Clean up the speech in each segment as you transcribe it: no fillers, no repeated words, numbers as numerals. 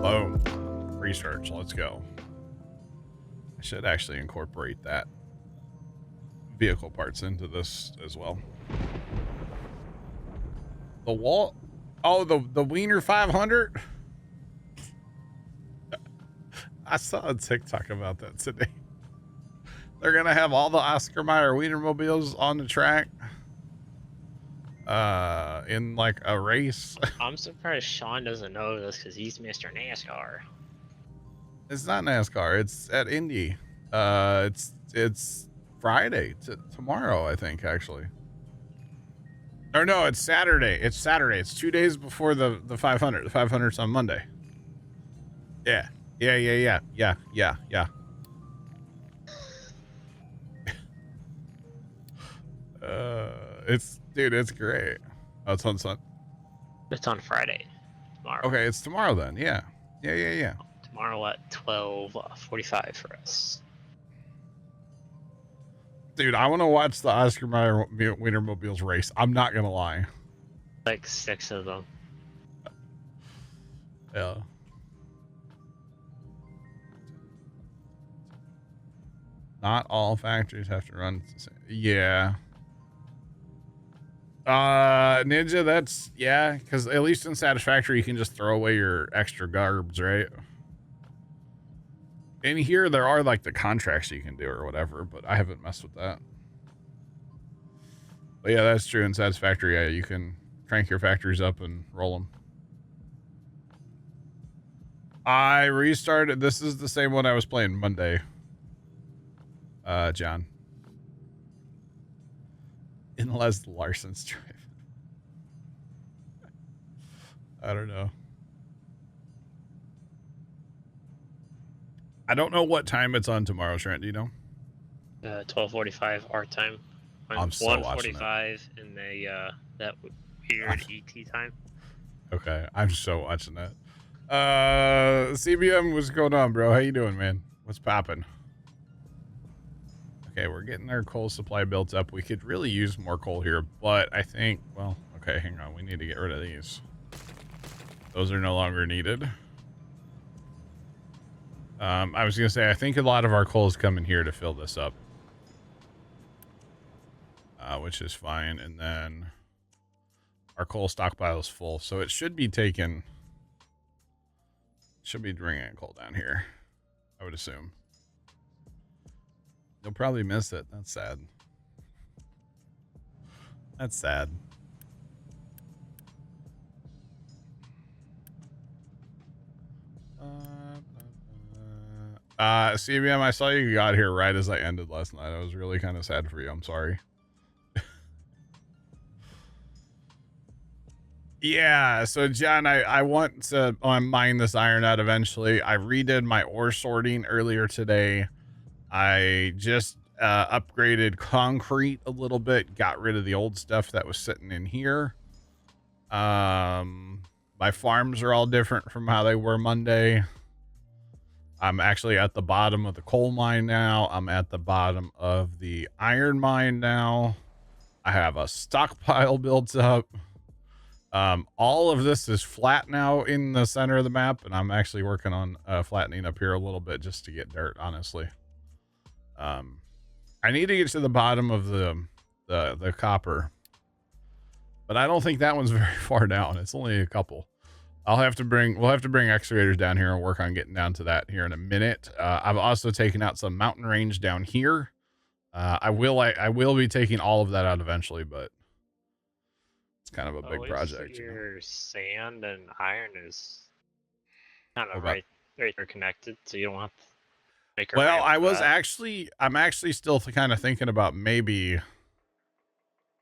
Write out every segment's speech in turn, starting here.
Boom. Research. Let's go. I should actually incorporate that vehicle parts into this as well. The wall. Oh, the Wiener 500. I saw a TikTok about that today. They're gonna have all the Oscar Mayer Wienermobiles on the track, in like a race. I'm surprised Sean doesn't know this because he's Mr. NASCAR. It's not NASCAR. It's at Indy. It's Friday tomorrow, I think, actually. Or no, it's Saturday. It's Saturday. It's 2 days before the 500. The 500's on Monday. Yeah. It's great. Oh, it's on Sun. It's on Friday. Tomorrow. Okay, it's tomorrow then. Yeah. Tomorrow at 12:45 for us. Dude, I want to watch the Oscar Mayer Wienermobiles race. I'm not gonna lie. Like 6 of them. Yeah. Not all factories have to run. Yeah. Ninja, that's, yeah, because at least in Satisfactory you can just throw away your extra garbs, right? In here there are like the contracts you can do or whatever, but I haven't messed with that. But yeah, that's true. In Satisfactory, yeah, you can crank your factories up and roll them. I restarted. This is the same one I was playing Monday. John. Unless Larson's driving. I don't know. I don't know what time it's on tomorrow, Trent. Do you know? 12:45 our time. I'm so watching 1:45 in the that weird ET time. Okay, I'm so watching that. CBM, what's going on, bro? How you doing, man? What's popping? Okay, we're getting our coal supply built up. We could really use more coal here, but I think, well, okay, hang on. We need to get rid of these. Those are no longer needed. I was going to say, I think a lot of our coal is coming here to fill this up. Which is fine. And then our coal stockpile is full, so it should be taken. Should be bringing coal down here, I would assume. You'll probably miss it. That's sad. That's sad. CBM, I saw you got here right as I ended last night. I was really kind of sad for you. I'm sorry. Yeah, so John, I want to mine this iron out eventually. I redid my ore sorting earlier today. I just upgraded concrete a little bit, got rid of the old stuff that was sitting in here. My farms are all different from how they were Monday. I'm actually at the bottom of the coal mine now. I'm at the bottom of the iron mine now. I have a stockpile built up. All of this is flat now in the center of the map, and I'm actually working on flattening up here a little bit just to get dirt, honestly. I need to get to the bottom of the copper, but I don't think that one's very far down. It's only a couple. We'll have to bring excavators down here and work on getting down to that here in a minute. I've also taken out some mountain range down here. I will be taking all of that out eventually, but it's kind of a big project. Your sand and iron is kind of right there connected, so you don't have to make. Well, I'm actually still kind of thinking about maybe.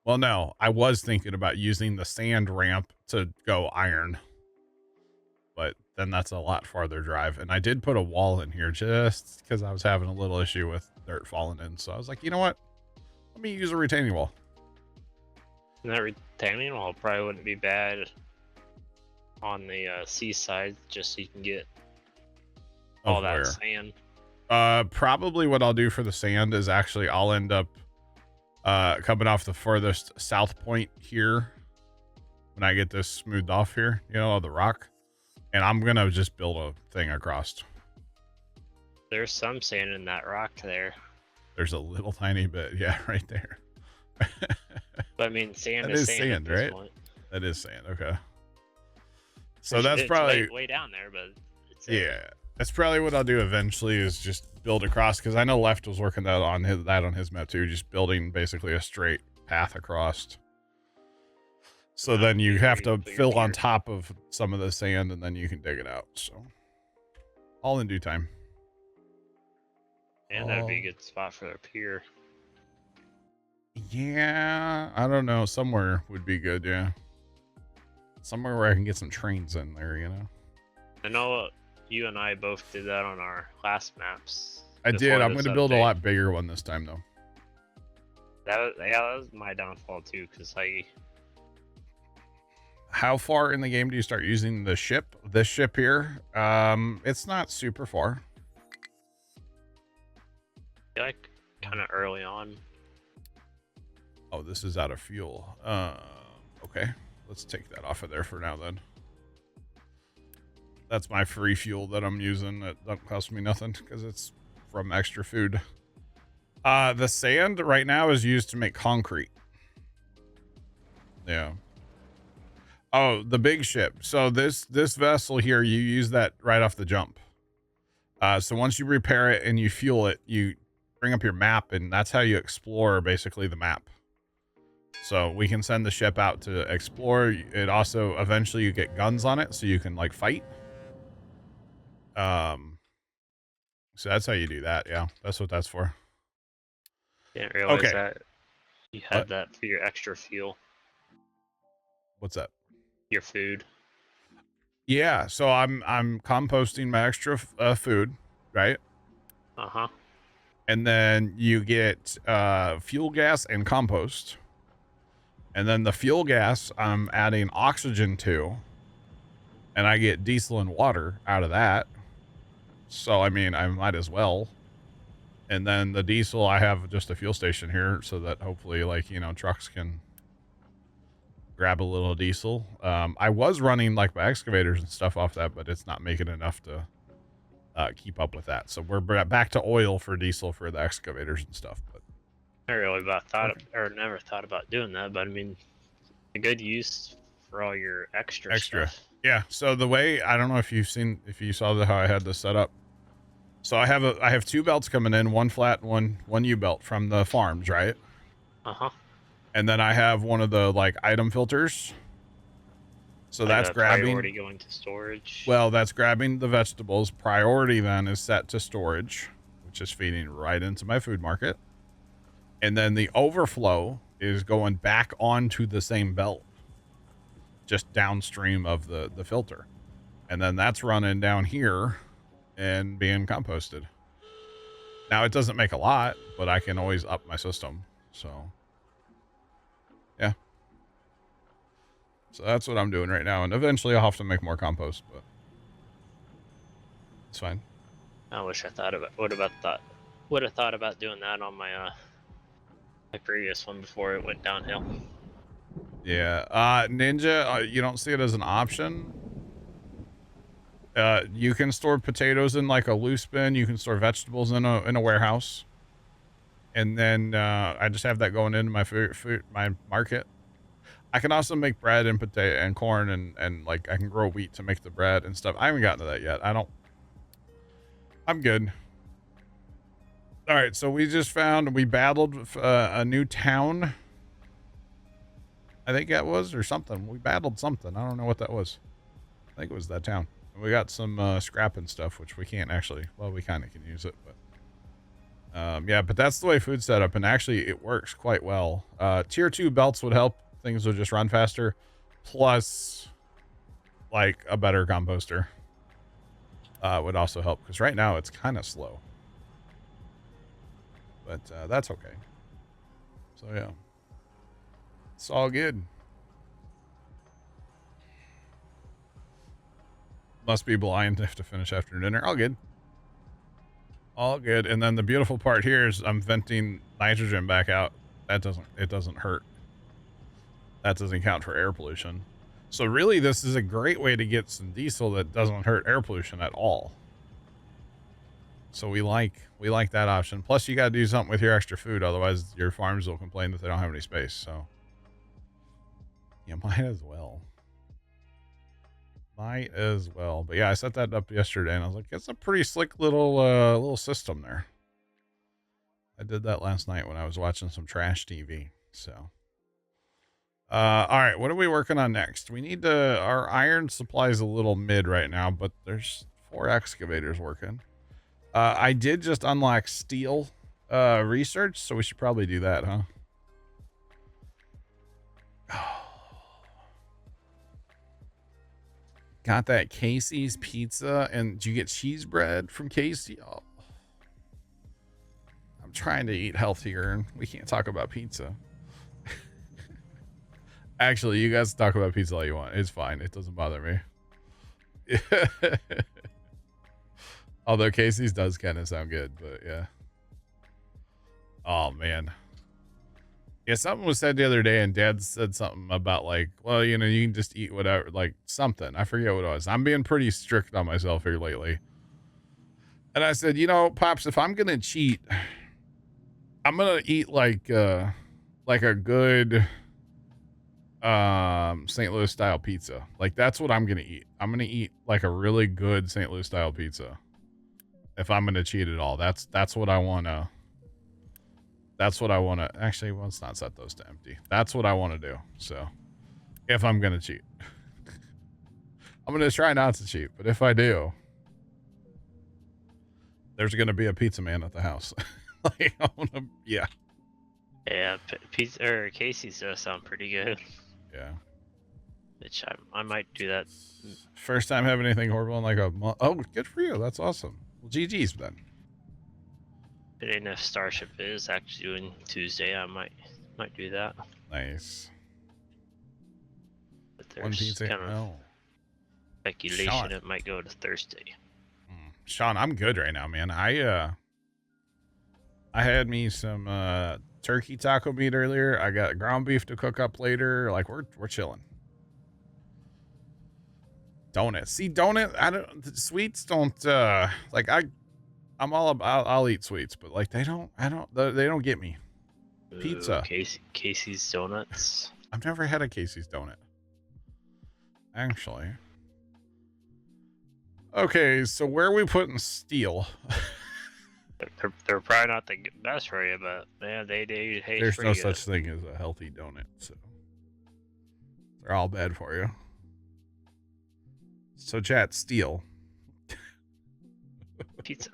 Well, no, I was thinking about using the sand ramp to go iron, but then that's a lot farther drive. And I did put a wall in here just because I was having a little issue with dirt falling in. So I was like, you know what? Let me use a retaining wall. And that retaining wall probably wouldn't be bad on the seaside, just so you can get all that sand. Probably what I'll do for the sand is actually I'll end up coming off the furthest south point here when I get this smoothed off here, you know, the rock. And I'm gonna just build a thing across. There's some sand in that rock there. There's a little tiny bit, yeah, right there. But I mean, sand That is is sand at sand, this right? point. That is sand. Okay. So that's It's probably way down there, but it's there. yeah. That's probably what I'll do eventually is just build across because I know Left was working that on his map too, just building basically a straight path across. So then you have to fill on top of some of the sand and then you can dig it out. So all in due time. And that'd be a good spot for a pier. Yeah, I don't know. Somewhere would be good. Yeah, somewhere where I can get some trains in there. You know. I know you and I both did that on our last maps. I did. I'm going to build a lot bigger one this time, though. That was my downfall too, because How far in the game do you start using the ship? This ship here, it's not super far. I feel like kind of early on. Oh, this is out of fuel. Okay, let's take that off of there for now then. That's my free fuel that I'm using. That doesn't cost me nothing because it's from extra food. The sand right now is used to make concrete. Yeah. Oh, the big ship. So this vessel here, you use that right off the jump. So once you repair it and you fuel it, you bring up your map, and that's how you explore basically the map. So we can send the ship out to explore. It also eventually you get guns on it, so you can like fight. So that's how you do that. Yeah, that's what that's for. Didn't realize that you had that for your extra fuel. What's that? Your food. Yeah, so I'm composting my extra food, right? Uh-huh. And then you get fuel gas and compost. And then the fuel gas I'm adding oxygen to, and I get diesel and water out of that. So I mean, I might as well. And then the diesel, I have just a fuel station here so that hopefully, like, you know, trucks can grab a little diesel. I was running like my excavators and stuff off that, but it's not making enough to keep up with that. So we're back to oil for diesel for the excavators and stuff. But I really never thought about doing that, but I mean, a good use for all your extra stuff. Yeah. So the way, I don't know if you saw how I had this set up. So I have two belts coming in, one flat, one U-belt from the farms, right? Uh-huh. And then I have one of the like item filters. So that's grabbing priority going to storage. Well, that's grabbing the vegetables. Priority then is set to storage, which is feeding right into my food market. And then the overflow is going back onto the same belt, just downstream of the filter. And then that's running down here and being composted. Now it doesn't make a lot, but I can always up my system. So yeah. So that's what I'm doing right now. And eventually I'll have to make more compost, but it's fine. I wish I would have thought about doing that on my my previous one before it went downhill. Yeah. Ninja, you don't see it as an option. You can store potatoes in like a loose bin. You can store vegetables in a warehouse. And then I just have that going into my my market. I can also make bread and potato and corn and like I can grow wheat to make the bread and stuff. I haven't gotten to that yet. I'm good. All right, so we battled a new town. I think that was, or something. We battled something. I don't know what that was. I think it was that town. We got some scrap and stuff, which we can't actually, well, we kind of can use it, but yeah, but that's the way food's set up, and actually it works quite well. Tier 2 belts would help. Things would just run faster, plus like a better composter would also help, because right now it's kind of slow, but that's okay. So yeah, it's all good. Must be blind if to finish after dinner. All good. All good. And then the beautiful part here is I'm venting nitrogen back out. It doesn't hurt. That doesn't count for air pollution. So really, this is a great way to get some diesel that doesn't hurt air pollution at all. So we like that option. Plus, you got to do something with your extra food, otherwise your farms will complain that they don't have any space. So you might as well. Might as well. But yeah, I set that up yesterday, and I was like, it's a pretty slick little system there. I did that last night when I was watching some trash TV. So. All right, what are we working on next? We need to, our iron supply is a little mid right now, but there's 4 excavators working. I did just unlock steel research, so we should probably do that, huh? Got that Casey's pizza, and did you get cheese bread from Casey? Oh. I'm trying to eat healthier, and we can't talk about pizza. Actually, you guys talk about pizza all you want. It's fine. It doesn't bother me. Although Casey's does kind of sound good, but yeah. Oh, man. Yeah, something was said the other day, and Dad said something about, like, well, you know, you can just eat whatever, like, something. I forget what it was. I'm being pretty strict on myself here lately. And I said, you know, Pops, if I'm going to cheat, I'm going to eat, like a good... St. Louis style pizza. Like, that's what I'm gonna eat. I'm gonna eat like a really good St. Louis style pizza if I'm gonna cheat at all. That's what I want to actually, let's not set those to empty. That's what I want to do. So if I'm gonna cheat, I'm gonna try not to cheat, but if I do, there's gonna be a pizza man at the house. Like, yeah, pizza or Casey's does sound pretty good. Yeah. Which I might do that. First time having anything horrible in like a month. Oh, good for you. That's awesome. Well, GG's then. But if Starship is actually doing Tuesday, I might do that. Nice. But there's kind of speculation Sean. It might go to Thursday. Sean, I'm good right now, man. I had me some turkey taco meat earlier. I got ground beef to cook up later. Like, we're chilling. Donuts. See, sweets don't like I'm all about, I'll eat sweets, but like they don't get me. Pizza. Casey's donuts. I've never had a Casey's donut. Actually. Okay, so where are we putting steel? They're probably not the best for you, but man, they there's no such thing as a healthy donut, so they're all bad for you. So chat, steel. Pizza.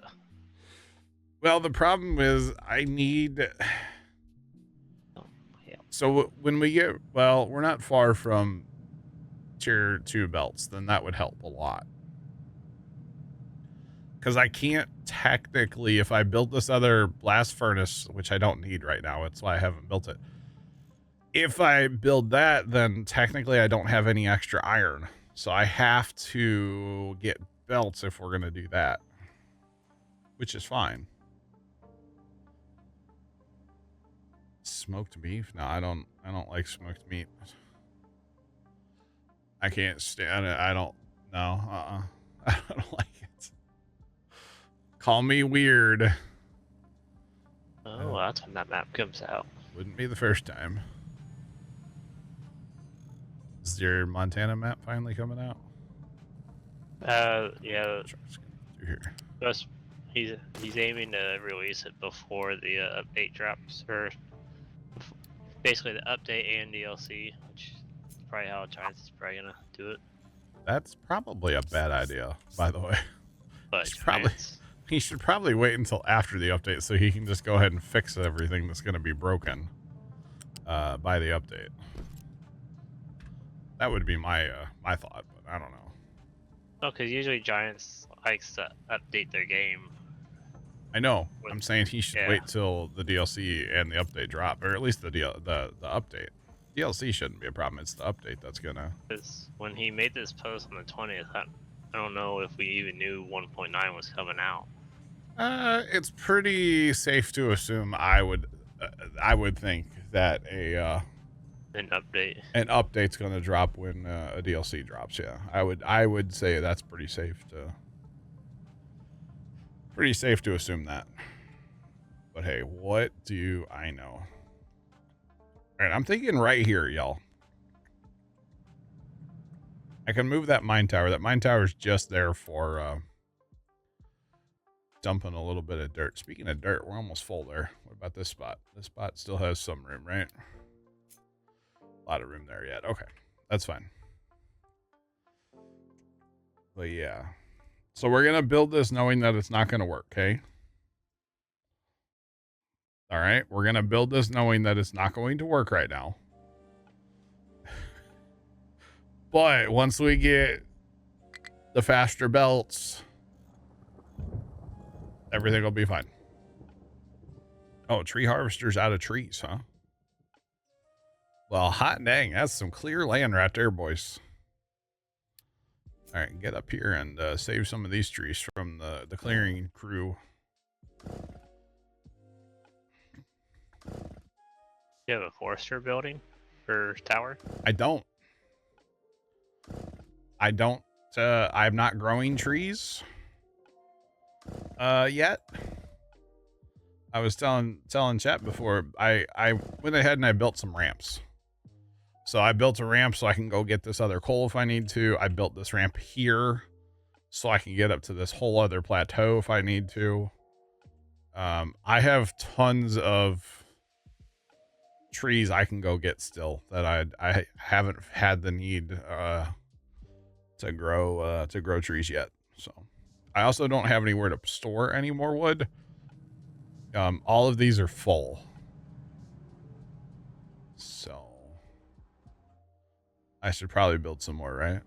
Well, the problem is I need. So when we get, well, we're not far from tier 2 belts, then that would help a lot. Because I can't technically, if I build this other blast furnace, which I don't need right now, that's why I haven't built it. If I build that, then technically I don't have any extra iron. So I have to get belts if we're going to do that. Which is fine. Smoked beef? No, I don't like smoked meat. I can't stand it. I don't I don't like it. Call me weird. Oh, that's when that map comes out. Wouldn't be the first time. Is your Montana map finally coming out? Yeah. Here. He's aiming to release it before the update drops, or basically the update and DLC, which is probably how Giants is probably gonna do it. That's probably a bad idea, by the way. But he should probably wait until after the update so he can just go ahead and fix everything that's going to be broken by the update. That would be my my thought, but I don't know. No, because usually Giants likes to update their game. I know. I'm saying he should wait till the DLC and the update drop, or at least the update. DLC shouldn't be a problem. It's the update that's gonna. Because when he made this post on the 20th, I don't know if we even knew 1.9 was coming out. It's pretty safe to assume I would think that a An update. An update's going to drop when a DLC drops. Yeah, I would say that's pretty safe to assume that. But hey, what do I know? All right, I'm thinking right here, y'all. I can move that mine tower. That mine tower is just there for dumping a little bit of dirt. Speaking of dirt, we're almost full there. What about this spot? This spot still has some room, right? A lot of room there yet. Okay, that's fine. But yeah. So we're going to build this knowing that it's not going to work, okay? All right, we're going to build this knowing that it's not going to work right now. But once we get the faster belts, everything will be fine. Oh, tree harvester's out of trees, huh? Well, hot dang, that's some clear land right there, boys. All right, get up here and save some of these trees from the clearing crew. You have a forester building for tower? I don't. I'm not growing trees yet. I was telling chat before, I went ahead and I built some ramps. So I built a ramp so I can go get this other coal if I need to. I built this ramp here so I can get up to this whole other plateau if I need to. I have tons of trees I can go get still that I haven't had the need to grow trees yet. So I also don't have anywhere to store any more wood. All of these are full. So I should probably build some more, right?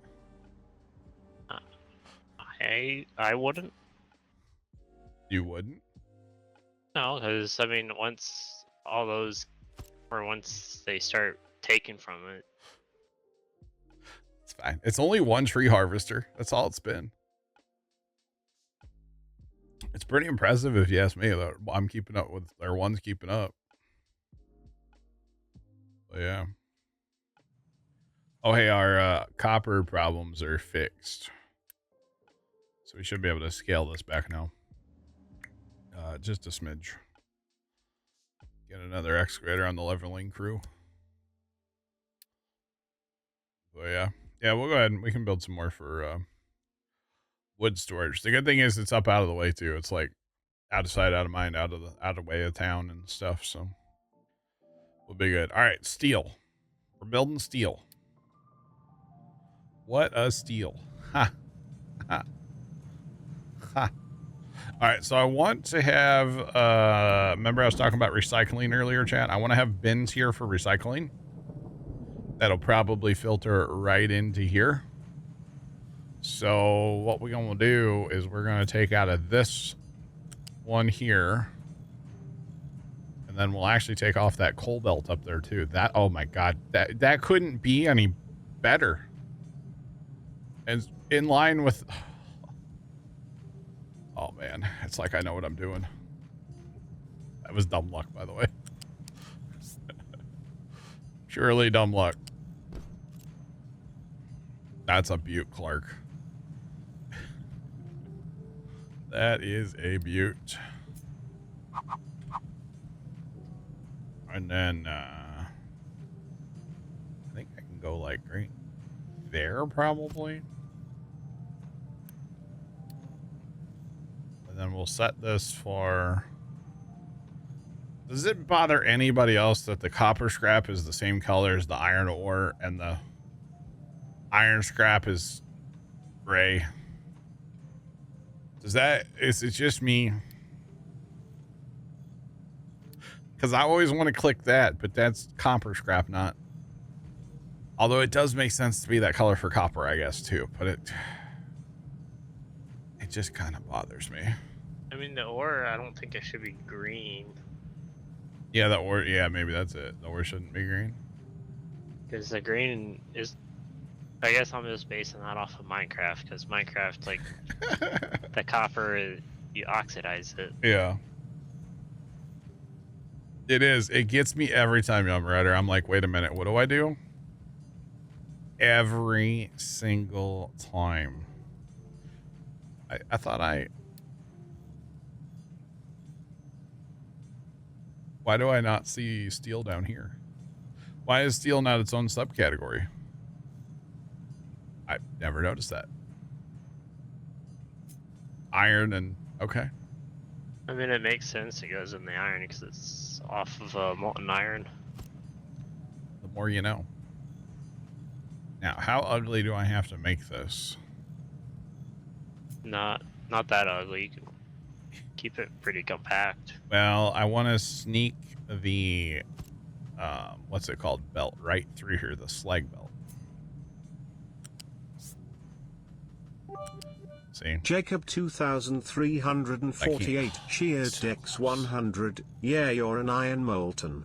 I wouldn't. You wouldn't? No, because I mean, once all those, or once they start taking from it. It's fine. It's only one tree harvester. That's all it's been. It's pretty impressive if you ask me. That I'm keeping up with, or one's keeping up. But yeah. Oh, hey, our copper problems are fixed. So we should be able to scale this back now. Just a smidge. Get another excavator on the leveling crew. But yeah. Yeah, we'll go ahead and we can build some more for wood storage. The good thing is it's up out of the way too. It's like out of sight, out of mind, out of way of town and stuff. So we'll be good. All right, steel. We're building steel. What a steal. Ha. Ha. Ha. All right, so I want to have, remember I was talking about recycling earlier, chat? I want to have bins here for recycling. That'll probably filter right into here. So what we're going to do is we're going to take out of this one here. And then we'll actually take off that coal belt up there too. That, oh my God, that couldn't be any better. And in line with... Oh man, it's like I know what I'm doing. That was dumb luck, by the way. Surely dumb luck. That's a beaut, Clark. That is a beaut. And then, I think I can go like right there, probably. And then we'll set this for... Does it bother anybody else that the copper scrap is the same color as the iron ore and the iron scrap is gray? Is it just me? Because I always want to click that, but that's copper scrap, not. Although it does make sense to be that color for copper, I guess, too. But it just kind of bothers me. I mean, the ore, I don't think it should be green. Yeah, the ore, yeah, maybe that's it. The ore shouldn't be green. Because the green is... I guess I'm just basing that off of Minecraft, because Minecraft, like, the copper, you oxidize it. Yeah. It is. It gets me every time, Young Rider. I'm like, wait a minute. What do I do? Every single time. I thought Why do I not see steel down here? Why is steel not its own subcategory? I've never noticed that. Iron and... Okay. I mean, it makes sense. It goes in the iron because it's off of molten iron. The more you know. Now, how ugly do I have to make this? Not that ugly. You can keep it pretty compact. Well, I want to sneak the, what's it called? Belt right through here, the slag belt. See? Jacob 2348 cheers Dex 100. Yeah, you're an iron molten.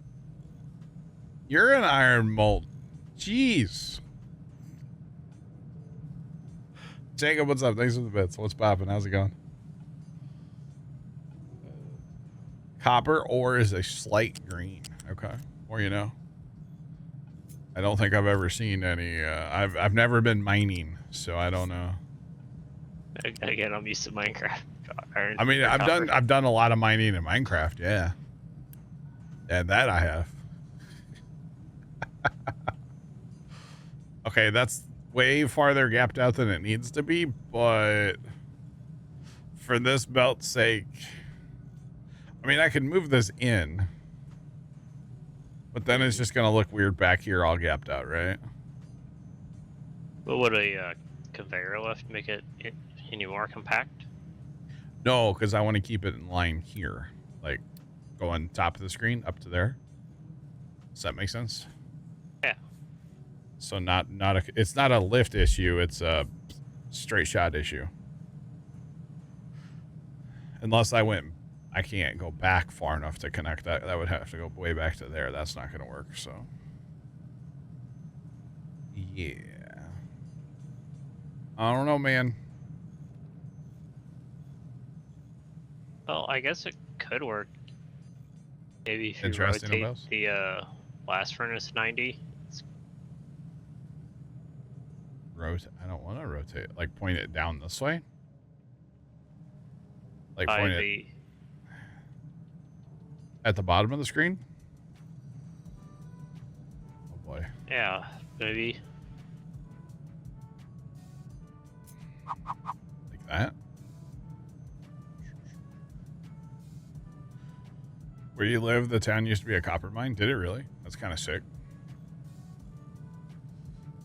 You're an iron molten. Jeez. Jacob, what's up? Thanks for the bits. What's popping? How's it going? Copper ore is a slight green. Okay. Or you know. I don't think I've ever seen any. I've never been mining, so I don't know. Again, I'm used to Minecraft. I mean, I've done a lot of mining in Minecraft, yeah. And that I have. Okay, that's way farther gapped out than it needs to be, but for this belt's sake, I mean, I can move this in, but then it's just going to look weird back here all gapped out, right? But would a conveyor lift make it any more compact? No, because I want to keep it in line here, like going top of the screen up to there. Does that make sense? Yeah. So it's not a lift issue, it's a straight shot issue. Unless I can't go back far enough to connect that. That would have to go way back to there. That's not going to work, so. Yeah. I don't know, man. Well, I guess it could work. Maybe if you Interesting rotate the blast furnace 90. I don't want to rotate. Like point it down this way? Like point it at the bottom of the screen? Oh boy. Yeah, maybe. Like that? Where you live, the town used to be a copper mine? Did it really? That's kind of sick.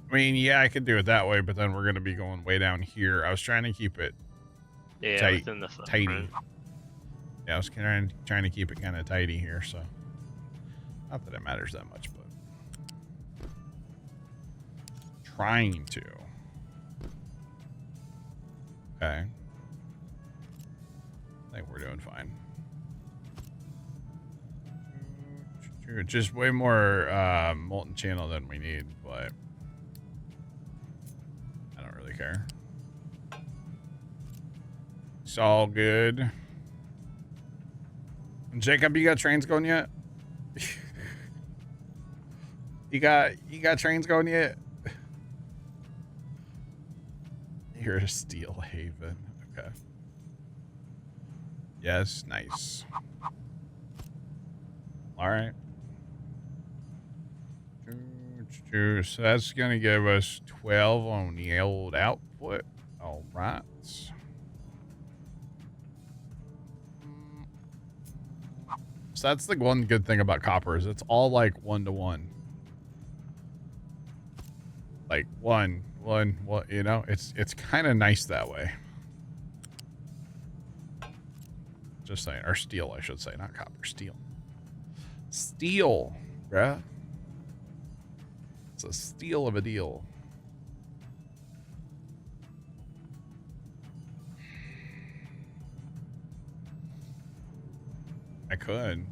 I mean, yeah, I could do it that way, but then we're going to be going way down here. I was trying to keep it tight, within the tidy. footprint. Yeah, I was trying to keep it kind of tidy here, so. Not that it matters that much, but. Trying to. Okay. I think we're doing fine. Just way more molten channel than we need, but I don't really care. It's all good. Jacob, you got trains going yet? you got trains going yet? You're a steel haven. Okay. Yes, nice. All right. So that's going to give us 12 on the old output. All right. So that's the one good thing about copper is it's all like 1-to-1. Like one, you know, it's kind of nice that way. Just saying, or steel, I should say, not copper, steel. Steel, bruh. It's a steal of a deal. I could.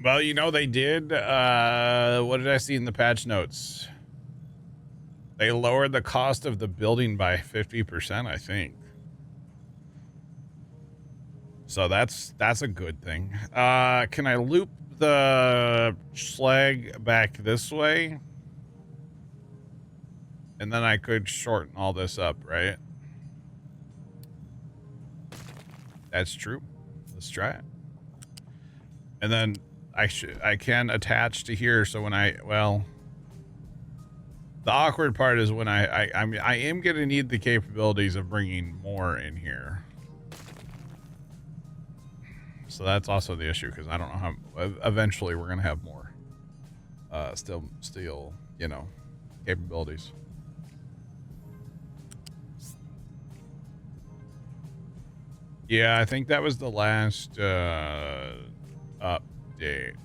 Well, you know, they did. What did I see in the patch notes? They lowered the cost of the building by 50%, I think. So that's a good thing. Can I loop the slag back this way? And then I could shorten all this up, right? That's true. Let's try it. And then I can attach to here, so when well, the awkward part is when I am gonna need the capabilities of bringing more in here. So that's also the issue, because I don't know how. Eventually, we're gonna have more steel, you know, capabilities. Yeah, I think that was the last update.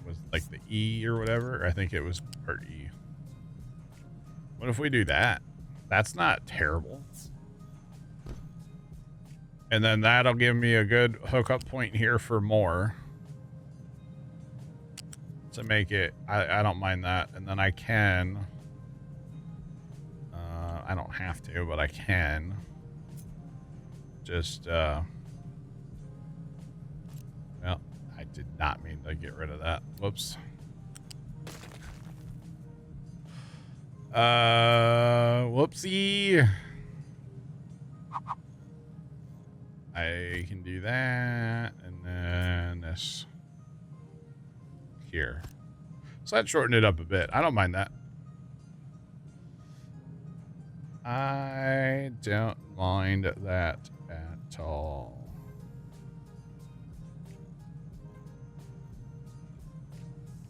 Was like the E or whatever. I think it was part E. What if we do that? That's not terrible. And then that'll give me a good hookup point here for more. To make it, I don't mind that. And then I can, I don't have to, but I can just, well, I did not mean to get rid of that. Whoops. Whoopsie. I can do that, and then this here. So that shortened it up a bit. I don't mind that. I don't mind that at all.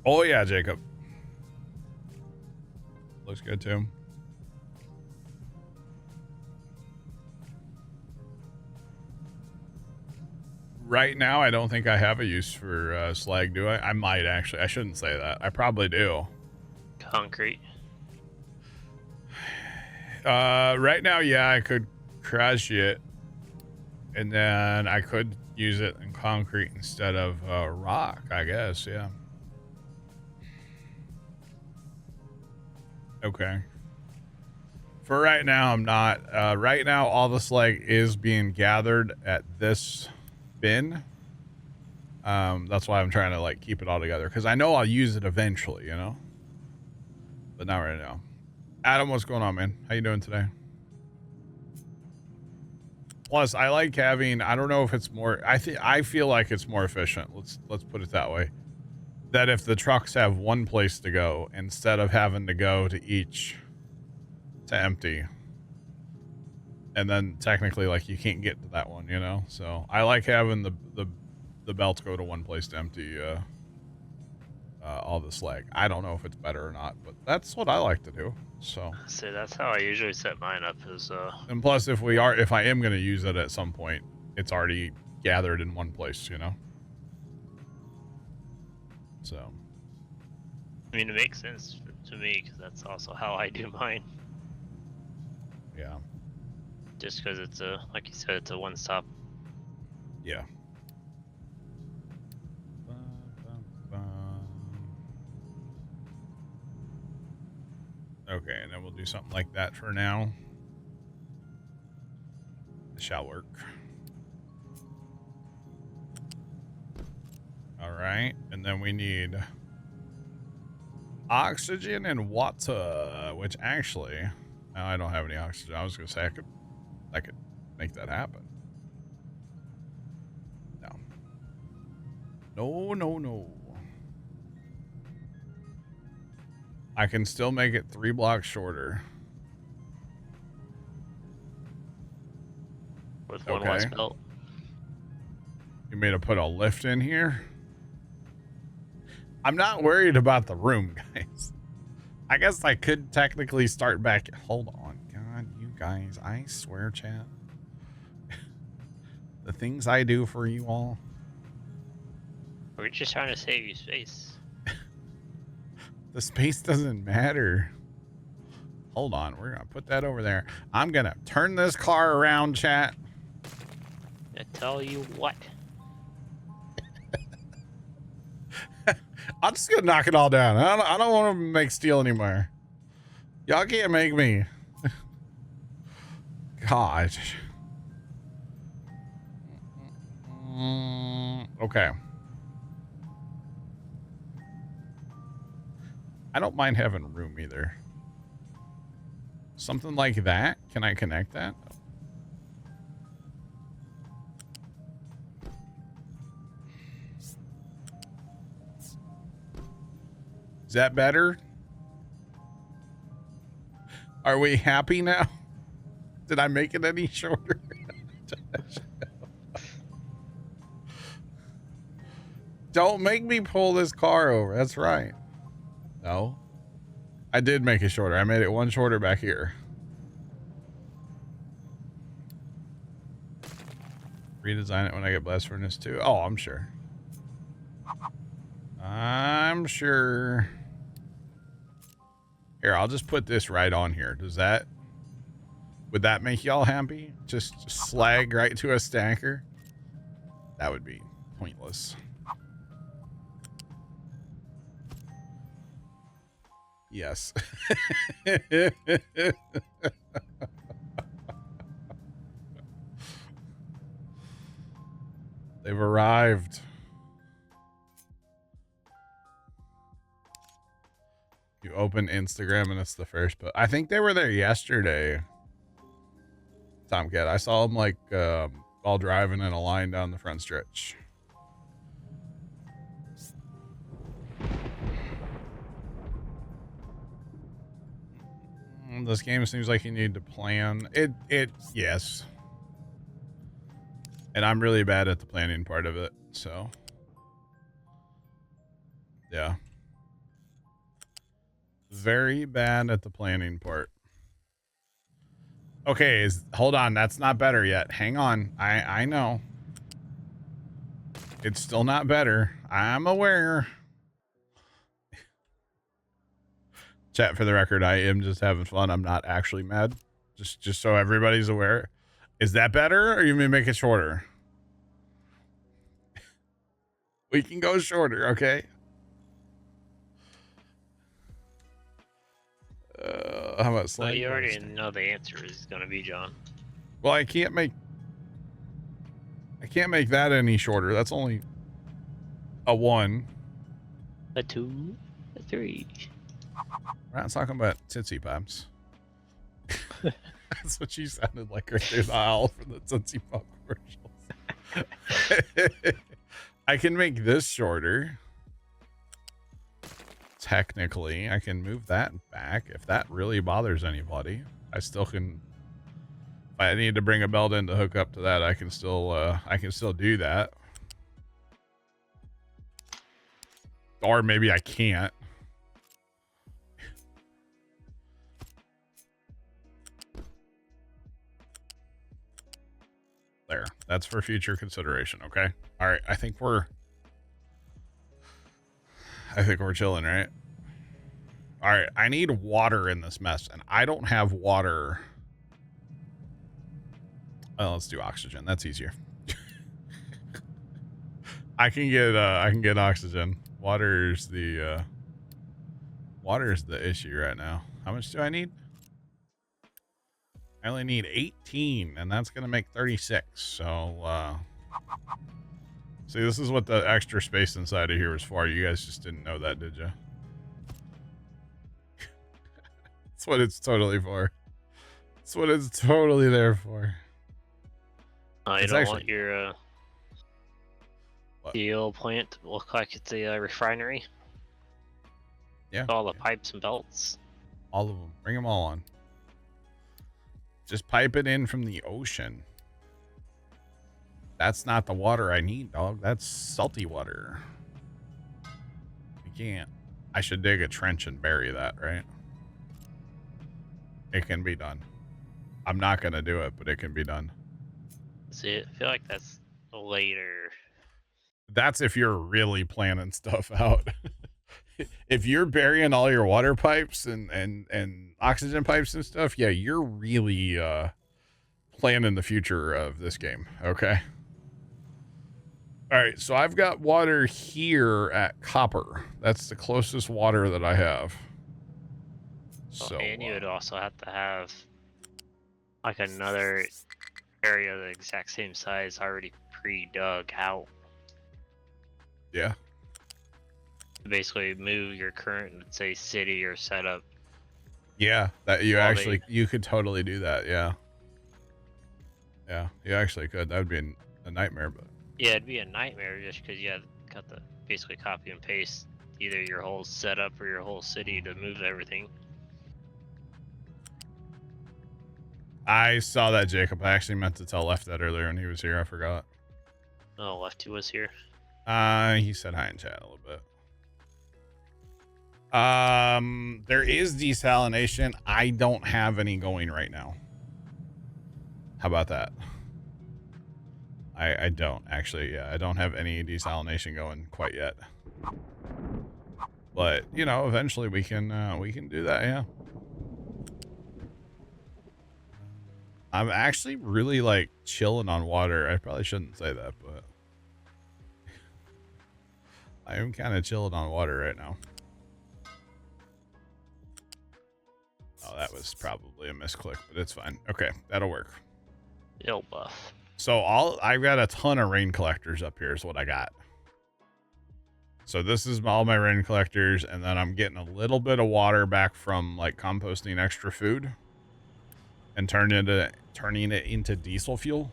Oh yeah, Jacob. Looks good too. Right now, I don't think I have a use for slag, do I? I might actually. I shouldn't say that. I probably do. Concrete. Right now, yeah, I could crush it, and then I could use it in concrete instead of rock, I guess. Yeah. Okay. For right now, I'm not. Right now, all the slag is being gathered at this bin. That's why I'm trying to like keep it all together, because I know I'll use it eventually, you know, but not right now. Adam, what's going on, man? How you doing today? Plus, I like having, I don't know if it's more, I feel like it's more efficient. Let's put it that way. That if the trucks have one place to go, instead of having to go to each to empty. And then technically, like, you can't get to that one, you know? So I like having the belts go to one place to empty all the slag. I don't know if it's better or not, but that's what I like to do. So that's how I usually set mine up. Is and plus, if I am going to use it at some point, it's already gathered in one place, you know? So I mean, it makes sense to me, because that's also how I do mine. Yeah. Just because it's like you said, it's a one-stop. Yeah. Okay, and then we'll do something like that for now. It shall work. All right, and then we need oxygen and water, which actually, now I don't have any oxygen. I was gonna say I could make that happen. No. I can still make it 3 blocks shorter. With one less belt. You made to put a lift in here? I'm not worried about the room, guys. I guess I could technically start back. Hold on. God, you guys, I swear, chat. The things I do for you all. We're just trying to save you space. The space doesn't matter. Hold on. We're going to put that over there. I'm going to turn this car around, chat. I tell you what. I'm just going to knock it all down. I don't want to make steel anymore. Y'all can't make me. God. Okay. I don't mind having room either. Something like that. Can I connect that? Is that better? Are we happy now? Did I make it any shorter? Don't make me pull this car over. That's right. No. I did make it shorter. I made it one shorter back here. Redesign it when I get blast furnace too. Oh, I'm sure. I'm sure. Here, I'll just put this right on here. Would that make y'all happy? Just slag right to a stacker? That would be pointless. Yes. They've arrived. You open Instagram and it's the first, but I think they were there yesterday. Tomcat, I saw them like while driving in a line down the front stretch. This game seems like you need to plan it. Yes. And I'm really bad at the planning part of it, so yeah. Very bad at the planning part. Okay, hold on, that's not better yet. Hang on. I know. It's still not better. I'm aware. Chat, for the record, I am just having fun. I'm not actually mad. Just so everybody's aware. Is that better, or you may make it shorter? We can go shorter, okay? How about Well, you already know the answer is going to be John. Well, I can't make that any shorter. That's only a 1. A 2, a 3. We're not talking about Tootsie Pops. That's what you sounded like right there, the owl from the Tootsie Pop commercials. I can make this shorter. Technically, I can move that back if that really bothers anybody. I still can. If I need to bring a belt in to hook up to that, I can still do that. Or maybe I can't. There. That's for future consideration, okay? All right, I think we're chilling, right? All right, I need water in this mess, and I don't have water. Oh, let's do oxygen. That's easier. I can get oxygen. Water's the issue right now. How much do I need? I only need 18, and that's gonna make 36. So see, this is what the extra space inside of here is for. You guys just didn't know that, did you? That's what it's totally for. That's what it's totally there for. You don't want your steel plant to look like it's a refinery? Yeah. All the pipes and belts. All of them. Bring them all on. Just pipe it in from the ocean. That's not the water I need, dog. That's salty water. You can't. I should dig a trench and bury that, right? It can be done. I'm not going to do it, but it can be done. See, I feel like that's later. That's if you're really planning stuff out. If you're burying all your water pipes and oxygen pipes and stuff, yeah, you're really planning the future of this game, okay? All right, so I've got water here at Copper. That's the closest water that I have. So, and you would also have to have like another area the exact same size already pre-dug out. Yeah. Basically, move your current, let's say, city or setup. Yeah, that you Well, actually you could totally do that. Yeah. Yeah, you actually could. That would be a nightmare, but Yeah, it'd be a nightmare just because you got to basically copy and paste either your whole setup or your whole city to move everything. I saw that, Jacob. I actually meant to tell Left that earlier when he was here. I forgot. Oh, Lefty was here. He said hi in chat a little bit. There is desalination. I don't have any going right now. How about that? I don't actually. Yeah, I don't have any desalination going quite yet. But you know, eventually we can do that. Yeah. I'm actually really like chilling on water. I probably shouldn't say that, but I am kind of chilling on water right now. Oh, that was probably a misclick, but it's fine. Okay, that'll work. Ill buff. So I've got a ton of rain collectors up here is what I got. So this is all my rain collectors, and then I'm getting a little bit of water back from like composting extra food and turning it into diesel fuel,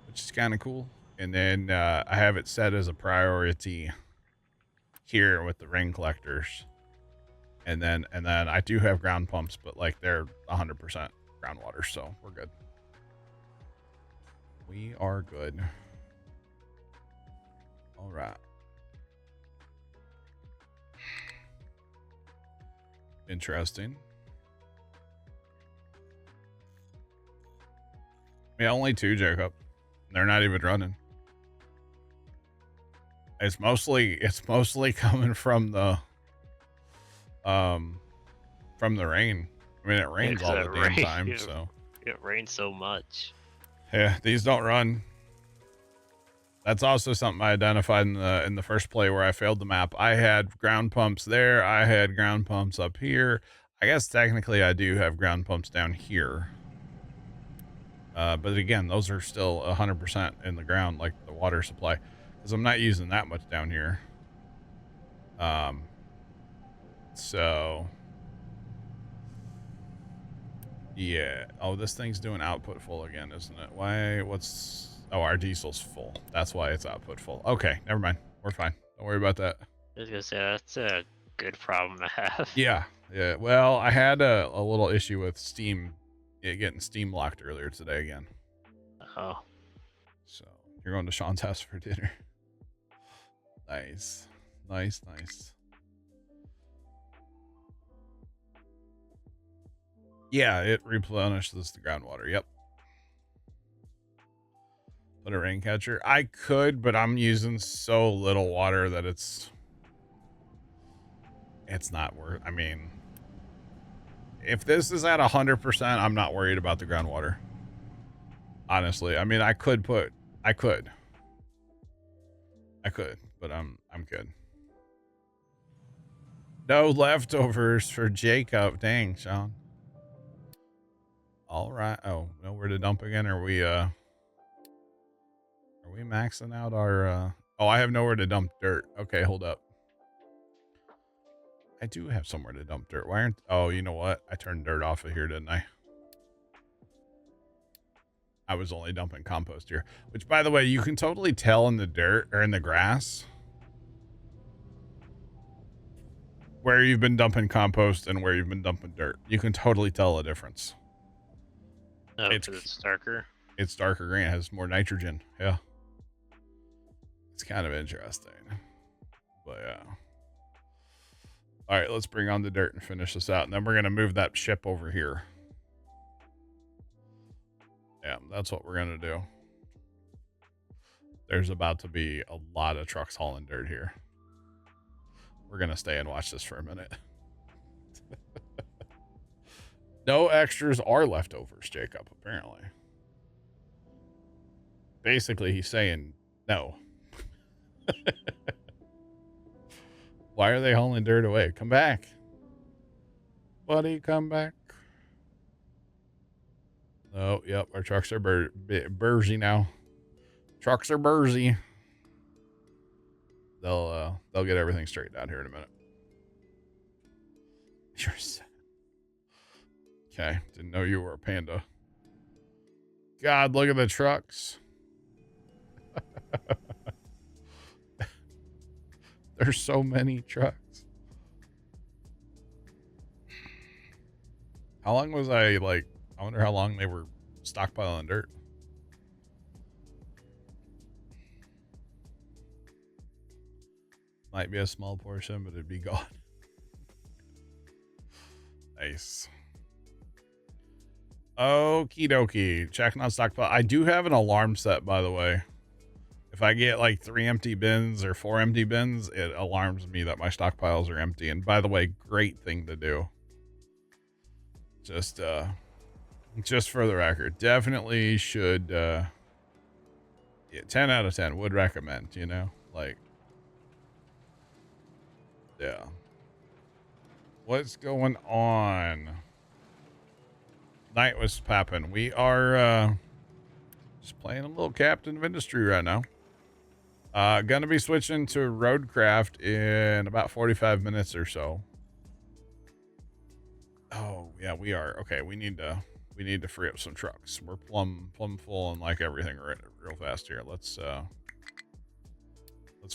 which is kind of cool. And then I have it set as a priority here with the rain collectors. And then I do have ground pumps, but like they're 100% groundwater, so we're good. We are good. All right. Interesting. Yeah, only 2, Jacob. They're not even running. It's mostly coming from the rain. I mean, it rains all the damn time, so It rains so much. yeah, these don't run. That's also something I identified in the first play where I failed the map. I had ground pumps there. I had ground pumps up here. I guess technically I do have ground pumps down here. But again, those are still 100% in the ground, like the water supply, because I'm not using that much down here. So yeah. Oh, this thing's doing output full again, isn't it? Why? Oh, our diesel's full. That's why it's output full. Okay, never mind. We're fine. Don't worry about that. I was gonna say that's a good problem to have. Yeah. Yeah. Well, I had a little issue with Steam, getting Steam locked earlier today again. Oh. So you're going to Sean's house for dinner. Nice. Nice. Yeah, it replenishes the groundwater. Yep. Put a rain catcher. I could, but I'm using so little water that it's not worth. I mean, if this is at 100%, I'm not worried about the groundwater. Honestly, I mean, I could, but I'm good. No leftovers for Jacob. Dang, Sean. All right. Oh, nowhere to dump again. Are we maxing out our oh, I have nowhere to dump dirt. Okay, hold up. I do have somewhere to dump dirt. Why aren't... Oh, you know what? I turned dirt off of here, didn't I? I was only dumping compost here. Which, by the way, you can totally tell in the dirt or in the grass where you've been dumping compost and where you've been dumping dirt. You can totally tell a difference. Oh, it's darker. It's darker green. It has more nitrogen. Yeah. It's kind of interesting. But yeah. All right, let's bring on the dirt and finish this out. And then we're going to move that ship over here. Yeah, that's what we're going to do. There's about to be a lot of trucks hauling dirt here. We're going to stay and watch this for a minute. No extras are leftovers, Jacob, apparently. Basically, he's saying no. Why are they hauling dirt away? Come back. Buddy, come back. Oh, yep. Our trucks are bursy now. Trucks are bursy. They'll get everything straightened out here in a minute. You're sad. Okay, didn't know you were a panda. God, look at the trucks. There's so many trucks. How long was I like? I wonder how long they were stockpiling dirt. Might be a small portion, but it'd be gone. Nice. Okie dokie. Checking on stockpile. I do have an alarm set, by the way. If I get like 3 empty bins or 4 empty bins, it alarms me that my stockpiles are empty. And by the way, great thing to do. Just for the record, definitely should, yeah, 10 out of 10 would recommend, you know, like, yeah. What's going on? Night was popping. We are, just playing a little Captain of Industry right now. Gonna be switching to Roadcraft in about 45 minutes or so. Oh yeah, we are. Okay, we need to free up some trucks. We're plumb full and like everything real fast here. Let's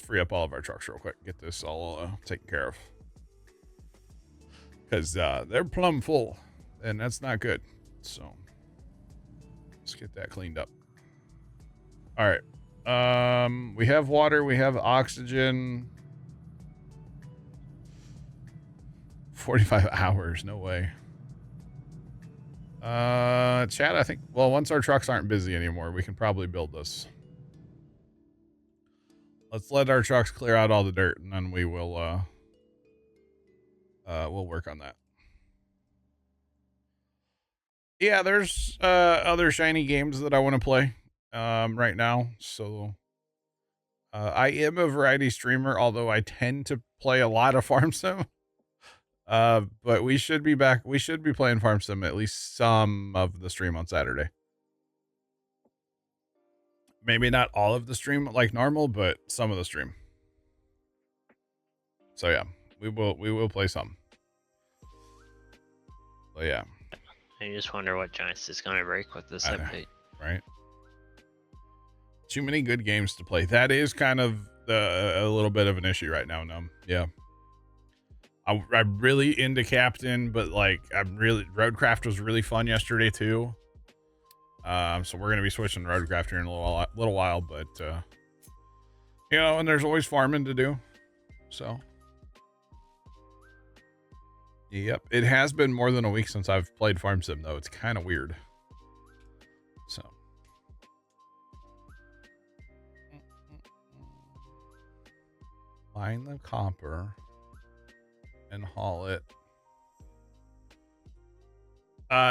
free up all of our trucks real quick. Get this all taken care of. Because they're plumb full, and that's not good. So let's get that cleaned up. All right. We have water, we have oxygen. 45 hours, no way. Chat, I think, well, once our trucks aren't busy anymore, we can probably build this. Let's let our trucks clear out all the dirt, and then we will, we'll work on that. Yeah, there's, other shiny games that I want to play, right now, so... I am a variety streamer, although I tend to play a lot of Farm Sim. But we should be back. We should be playing Farm Sim at least some of the stream on Saturday. Maybe not all of the stream like normal, but some of the stream. So yeah, we will play some. So yeah. I just wonder what Giants is going to break with this update. Right. Too many good games to play. That is kind of a little bit of an issue right now. Yeah. I'm really into Captain, but like Roadcraft was really fun yesterday too. So we're gonna be switching to Roadcraft here in a little while, but you know, and there's always farming to do. So yep, it has been more than a week since I've played Farm Sim though. It's kind of weird. So mine the copper and haul it.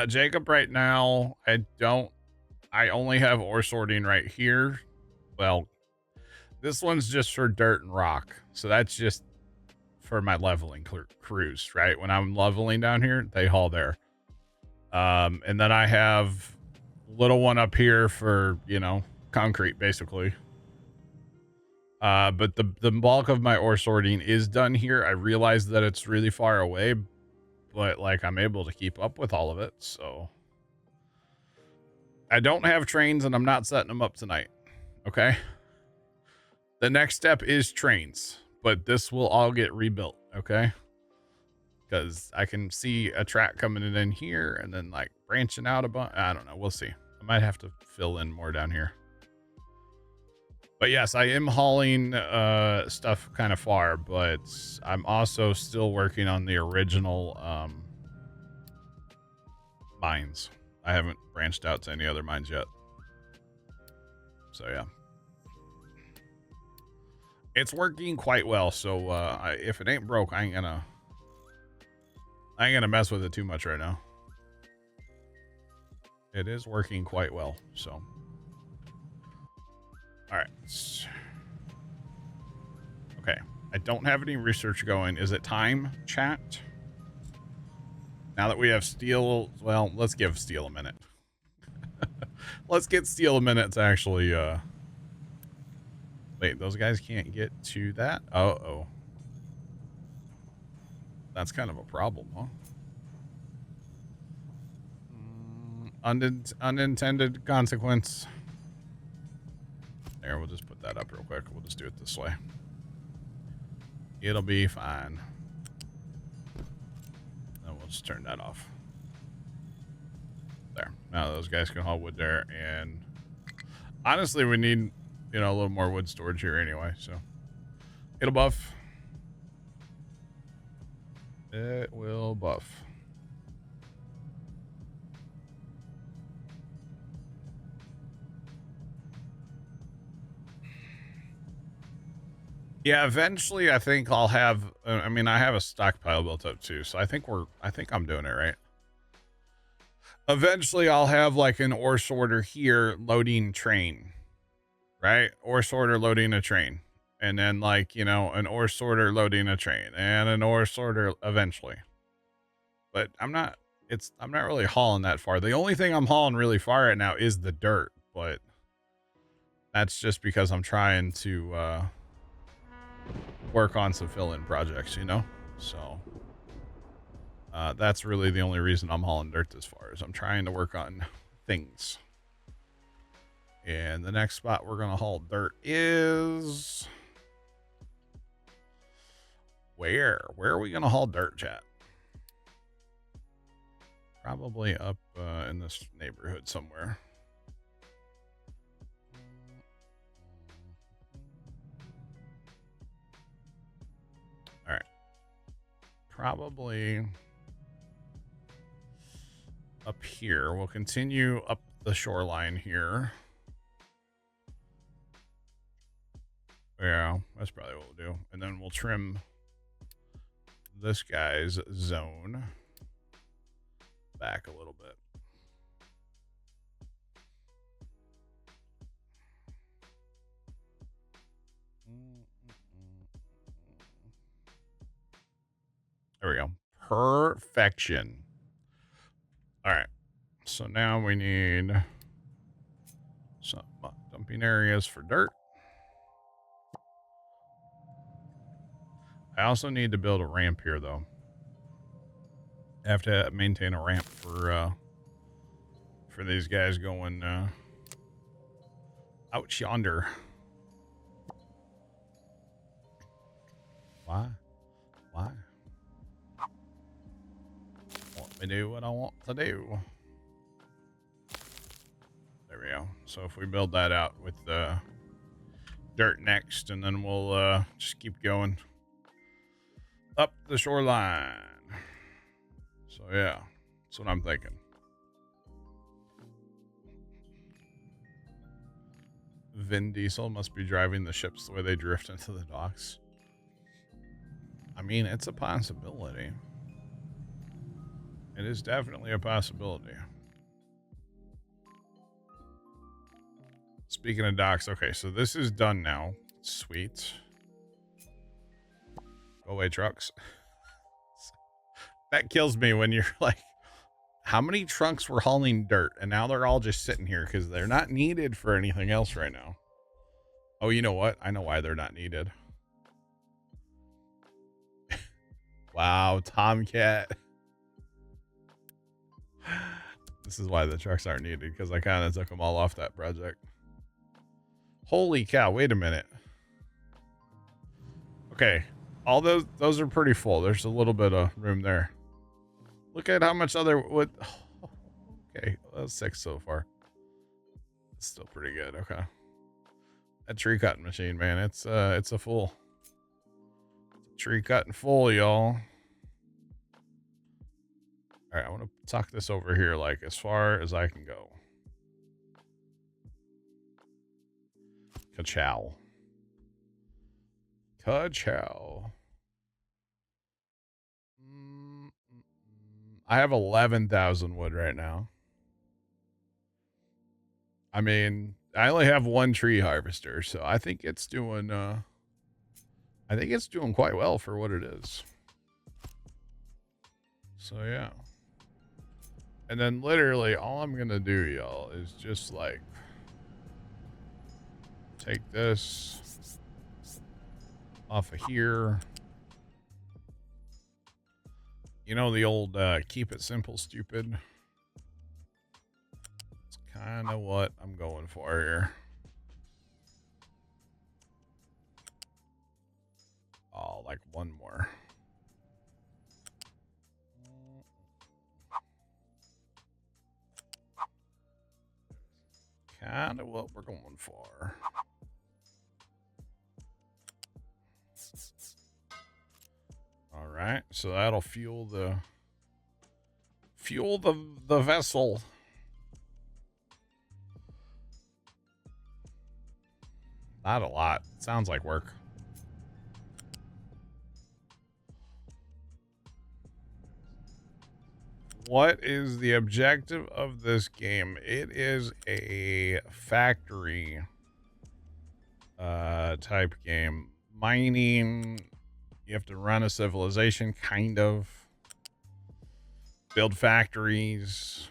Jacob, right now, I only have ore sorting right here. Well, this one's just for dirt and rock. So that's just for my leveling crews, right? When I'm leveling down here, they haul there. And then I have little one up here for, you know, concrete basically. But the bulk of my ore sorting is done here. I realize that it's really far away, but like I'm able to keep up with all of it. So I don't have trains and I'm not setting them up tonight. Okay. The next step is trains, but this will all get rebuilt. Okay. Because I can see a track coming in here and then like branching out a bunch. I don't know. We'll see. I might have to fill in more down here. But yes, I am hauling stuff kind of far, but I'm also still working on the original mines. I haven't branched out to any other mines yet. So yeah. It's working quite well, so if it ain't broke, I ain't gonna mess with it too much right now. It is working quite well, so. All right. Okay. I don't have any research going. Is it time, chat? Now that we have steel, well, let's give steel a minute. Let's get steel a minute to actually Wait, those guys can't get to that? Uh-oh. That's kind of a problem, huh? Unintended consequence. There, we'll just put that up real quick. We'll just do it this way. It'll be fine. Then we'll just turn that off. There. Now those guys can haul wood there, and honestly, we need, you know, a little more wood storage here anyway, so it'll buff. It will buff. Yeah, eventually I think I'll have, I mean, I have a stockpile built up too, so I think I'm doing it right. Eventually I'll have like an ore sorter here loading train, right? Ore sorter loading a train. And then like, you know, an ore sorter loading a train and an ore sorter eventually. But I'm not really hauling that far. The only thing I'm hauling really far right now is the dirt, but that's just because I'm trying to work on some fill-in projects, you know? So that's really the only reason I'm hauling dirt this far, is I'm trying to work on things. And the next spot we're going to haul dirt is... Where are we going to haul dirt, chat? Probably up in this neighborhood somewhere. All right. Probably up here. We'll continue up the shoreline here. Yeah, that's probably what we'll do. And then we'll trim this guy's zone back a little bit. There we go. Perfection. All right. So now we need some dumping areas for dirt. I also need to build a ramp here, though. I have to maintain a ramp for these guys going out yonder. Why? Let me do what I want to do. There we go. So if we build that out with the dirt next, and then we'll just keep going up the shoreline. So yeah, that's what I'm thinking. Vin Diesel must be driving the ships the way they drift into the docks. I mean, it's a possibility. It is definitely a possibility. Speaking of docks, okay, so this is done now. Sweet. Go away, trucks. That kills me when you're like, how many trucks were hauling dirt and now they're all just sitting here because they're not needed for anything else right now. Oh, you know what? I know why they're not needed. Wow, Tomcat. This is why the trucks aren't needed, because I kind of took them all off that project. Holy cow, wait a minute. Okay, all those are pretty full. There's a little bit of room there. Look at how much other wood. Oh, okay, well, that's 6 so far. It's still pretty good. Okay. That tree cutting machine, man, it's a full. Tree cutting full, y'all. All right, I want to tuck this over here, like as far as I can go. Ka-chow. Ka-chow. I have 11,000 wood right now. I mean, I only have one tree harvester, so I think it's doing quite well for what it is. So yeah. And then literally all I'm gonna do, y'all, is just like take this, off of here. You know the old keep it simple, stupid. It's kind of what I'm going for here. Oh, like one more. Kind of what we're going for. All right, so that'll fuel the vessel. Not a lot. Sounds like work. What is the objective of this game? It is a factory type game. Mining, you have to run a civilization, kind of. Build factories.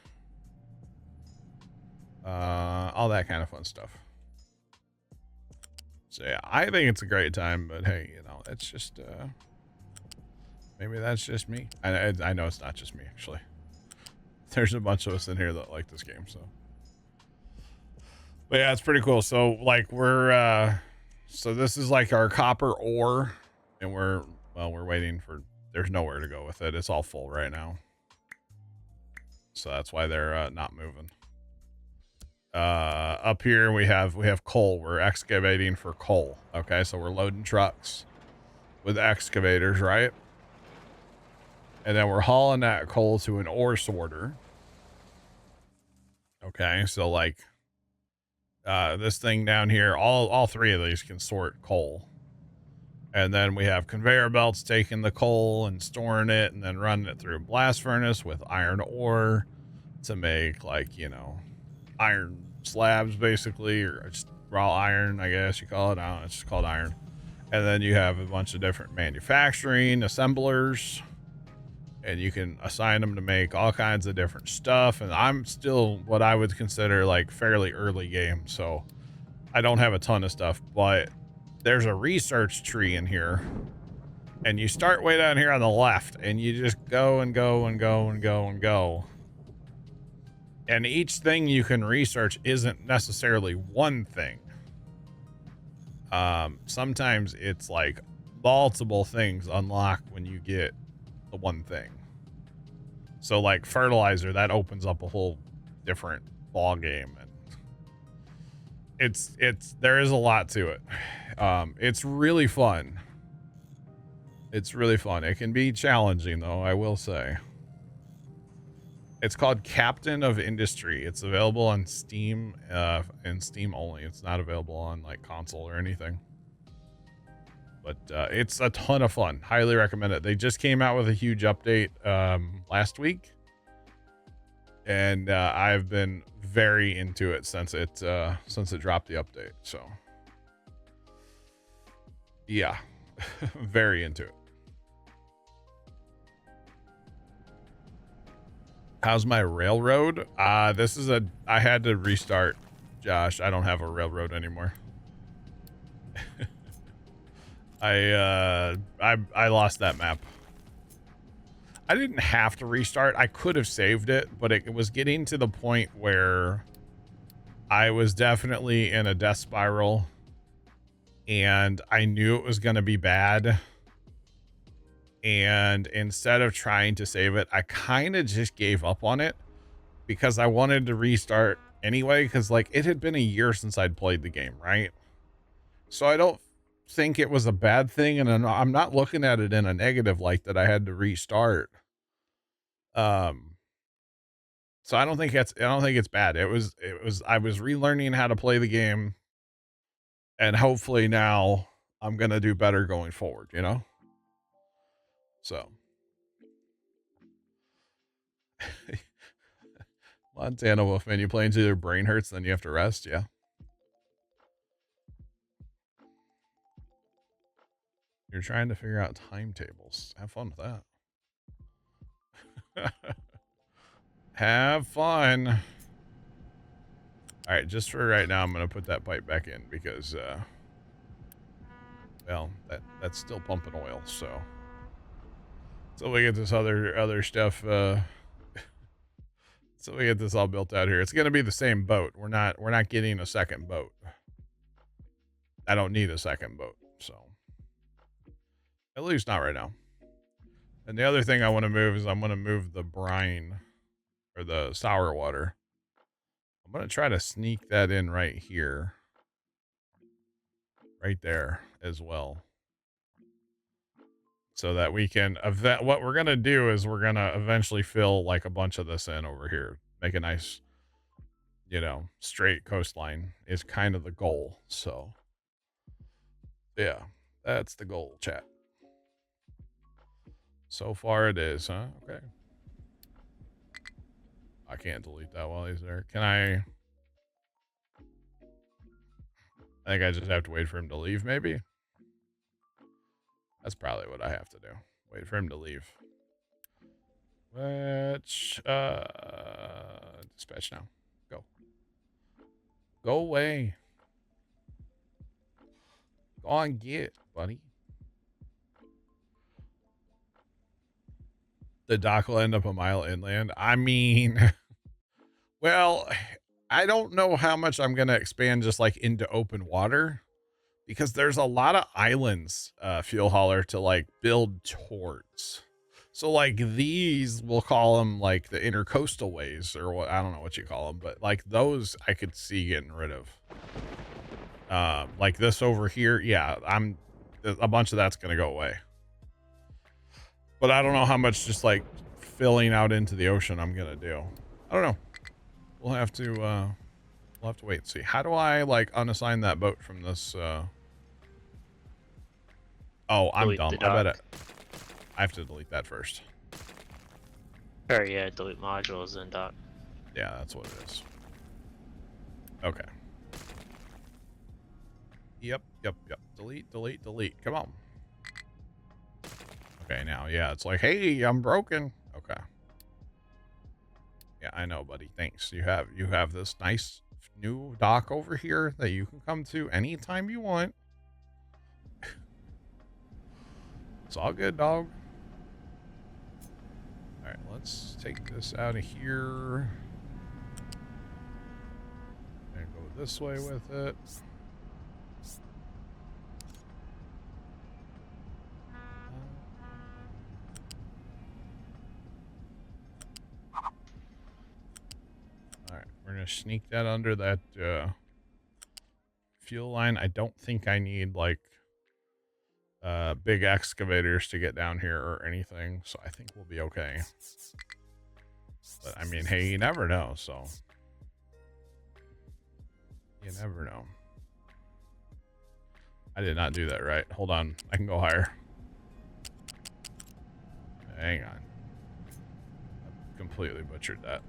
All that kind of fun stuff. So yeah, I think it's a great time, but hey, you know, it's just maybe that's just me. I know it's not just me, actually. There's a bunch of us in here that like this game, so. But yeah, it's pretty cool. So like we're so this is like our copper ore, and we're waiting for, there's nowhere to go with it. It's all full right now. So that's why they're not moving. Up here we have coal. We're excavating for coal. Okay, so we're loading trucks with excavators, right? And then we're hauling that coal to an ore sorter. Okay, so like this thing down here, all three of these can sort coal. And then we have conveyor belts taking the coal and storing it and then running it through a blast furnace with iron ore to make, like, you know, iron slabs basically, or just raw iron, I guess you call it. I don't know, it's just called iron. And then you have a bunch of different manufacturing assemblers, and you can assign them to make all kinds of different stuff. And I'm still what I would consider like fairly early game, so I don't have a ton of stuff, but there's a research tree in here, and you start way down here on the left, and you just go and go and go and go and go. And each thing you can research isn't necessarily one thing. Sometimes it's like multiple things unlock when you get the one thing. So like fertilizer, that opens up a whole different ball game, and there is a lot to it. It's really fun. It's really fun. It can be challenging though, I will say. It's called Captain of Industry. It's available on Steam, and Steam only. It's not available on like console or anything. But it's a ton of fun. Highly recommend it. They just came out with a huge update last week, and I've been very into it since it dropped the update. So yeah, very into it. How's my railroad? I had to restart, Josh. I don't have a railroad anymore. I lost that map. I didn't have to restart. I could have saved it, but it was getting to the point where I was definitely in a death spiral, and I knew it was going to be bad. And instead of trying to save it, I kind of just gave up on it because I wanted to restart anyway, because like it had been a year since I'd played the game, right? So I don't think it was a bad thing, and I'm not looking at it in a negative light that I had to restart. So I don't think it's bad. I was relearning how to play the game, and hopefully now I'm gonna do better going forward, you know? So Montana Wolfman, you play until your brain hurts, then you have to rest. Yeah. You're trying to figure out timetables. Have fun with that. Have fun. All right, just for right now, I'm going to put that pipe back in because Well, that's still pumping oil, so we get this other stuff, so we get this all built out here. It's gonna be the same boat. We're not getting a second boat. I don't need a second boat, so at least not right now. And the other thing I want to move is I'm going to move the brine or the sour water. I'm going to try to sneak that in right here, right there as well, so that we can what we're going to do is we're going to eventually fill like a bunch of this in over here, make a nice, you know, straight coastline is kind of the goal. So yeah, that's the goal, chat. So far it is, huh? Okay. I can't delete that while he's there. Can I think I just have to wait for him to leave, maybe? That's probably what I have to do. Wait for him to leave. Which, dispatch now. Go. Go away. Go on, get, buddy. The dock will end up a mile inland. I mean, well, I don't know how much I'm going to expand just like into open water, because there's a lot of islands, fuel hauler, to like build towards. So like these, we'll call them like the intercoastal ways, or what, I don't know what you call them, but like those I could see getting rid of. Like this over here, yeah, a bunch of that's gonna go away. But I don't know how much just like filling out into the ocean I'm gonna do. I don't know. We'll have to wait and see. How do I like unassign that boat from this? Oh, I'm Delete dumb. the I bet dock. I have to delete that first. Or yeah, delete modules and dock. Yeah, that's what it is. Okay. Yep. Delete. Come on. Okay, now, yeah, it's like, hey, I'm broken. Okay. Yeah, I know, buddy. Thanks. You have this nice new dock over here that you can come to anytime you want. It's all good, dog. All right, let's take this out of here and go this way with it. All right, we're gonna sneak that under that fuel line. I don't think I need like big excavators to get down here or anything, so I think we'll be okay. But I mean, hey, you never know, so you never know. I did not do that right. Hold on, I can go higher. Hang on. I completely butchered that.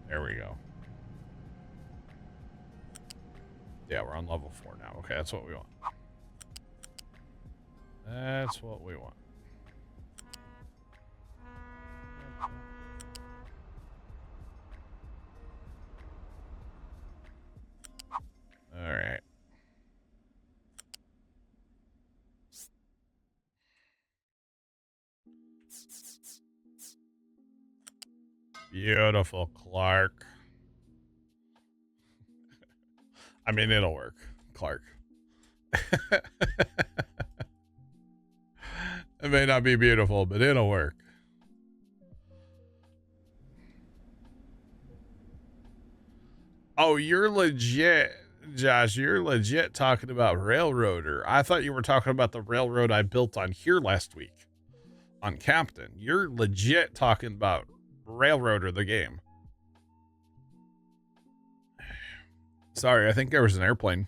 There we go. Yeah, we're on level 4 now. Okay, that's what we want. That's what we want. All right. Beautiful, Clark. I mean, it'll work, Clark. It may not be beautiful, but it'll work. Oh, you're legit, Josh. You're legit talking about Railroader. I thought you were talking about the railroad I built on here last week on Captain. You're legit talking about Railroader, the game. Sorry, I think there was an airplane.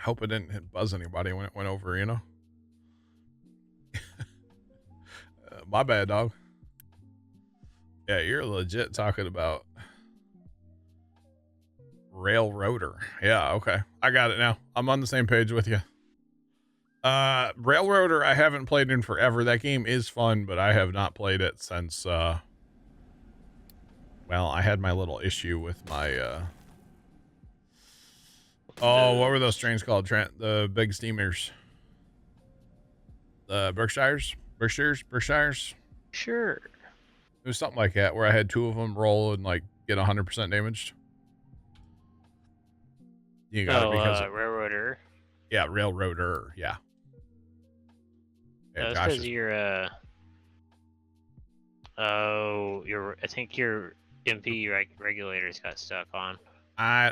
Hope it didn't buzz anybody when it went over, you know? My bad, dog. Yeah, you're legit talking about Railroader. Yeah, okay. I got it now. I'm on the same page with you. Railroader I haven't played in forever. That game is fun, but I have not played it since, well, I had my little issue with my, Oh, what were those trains called, Trent? The big steamers. The Berkshires? Sure. It was something like that, where I had 2 of them roll and like get 100% damaged. You got it because Railroader. yeah, railroader, yeah. Yeah, That's Josh because is. you're I think your MP regulators got stuck on.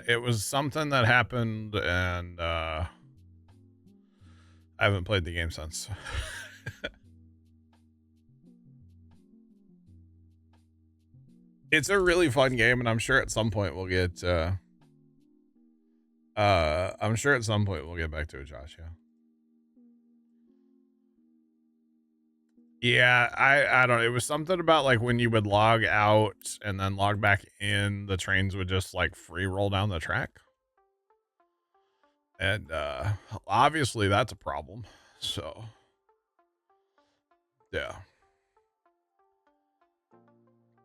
It was something that happened, and I haven't played the game since. It's a really fun game, and I'm sure at some point we'll get I'm sure at some point we'll get back to it, Josh. Yeah. Yeah, I don't know. It was something about like when you would log out and then log back in, the trains would just like free roll down the track. And obviously that's a problem. So yeah.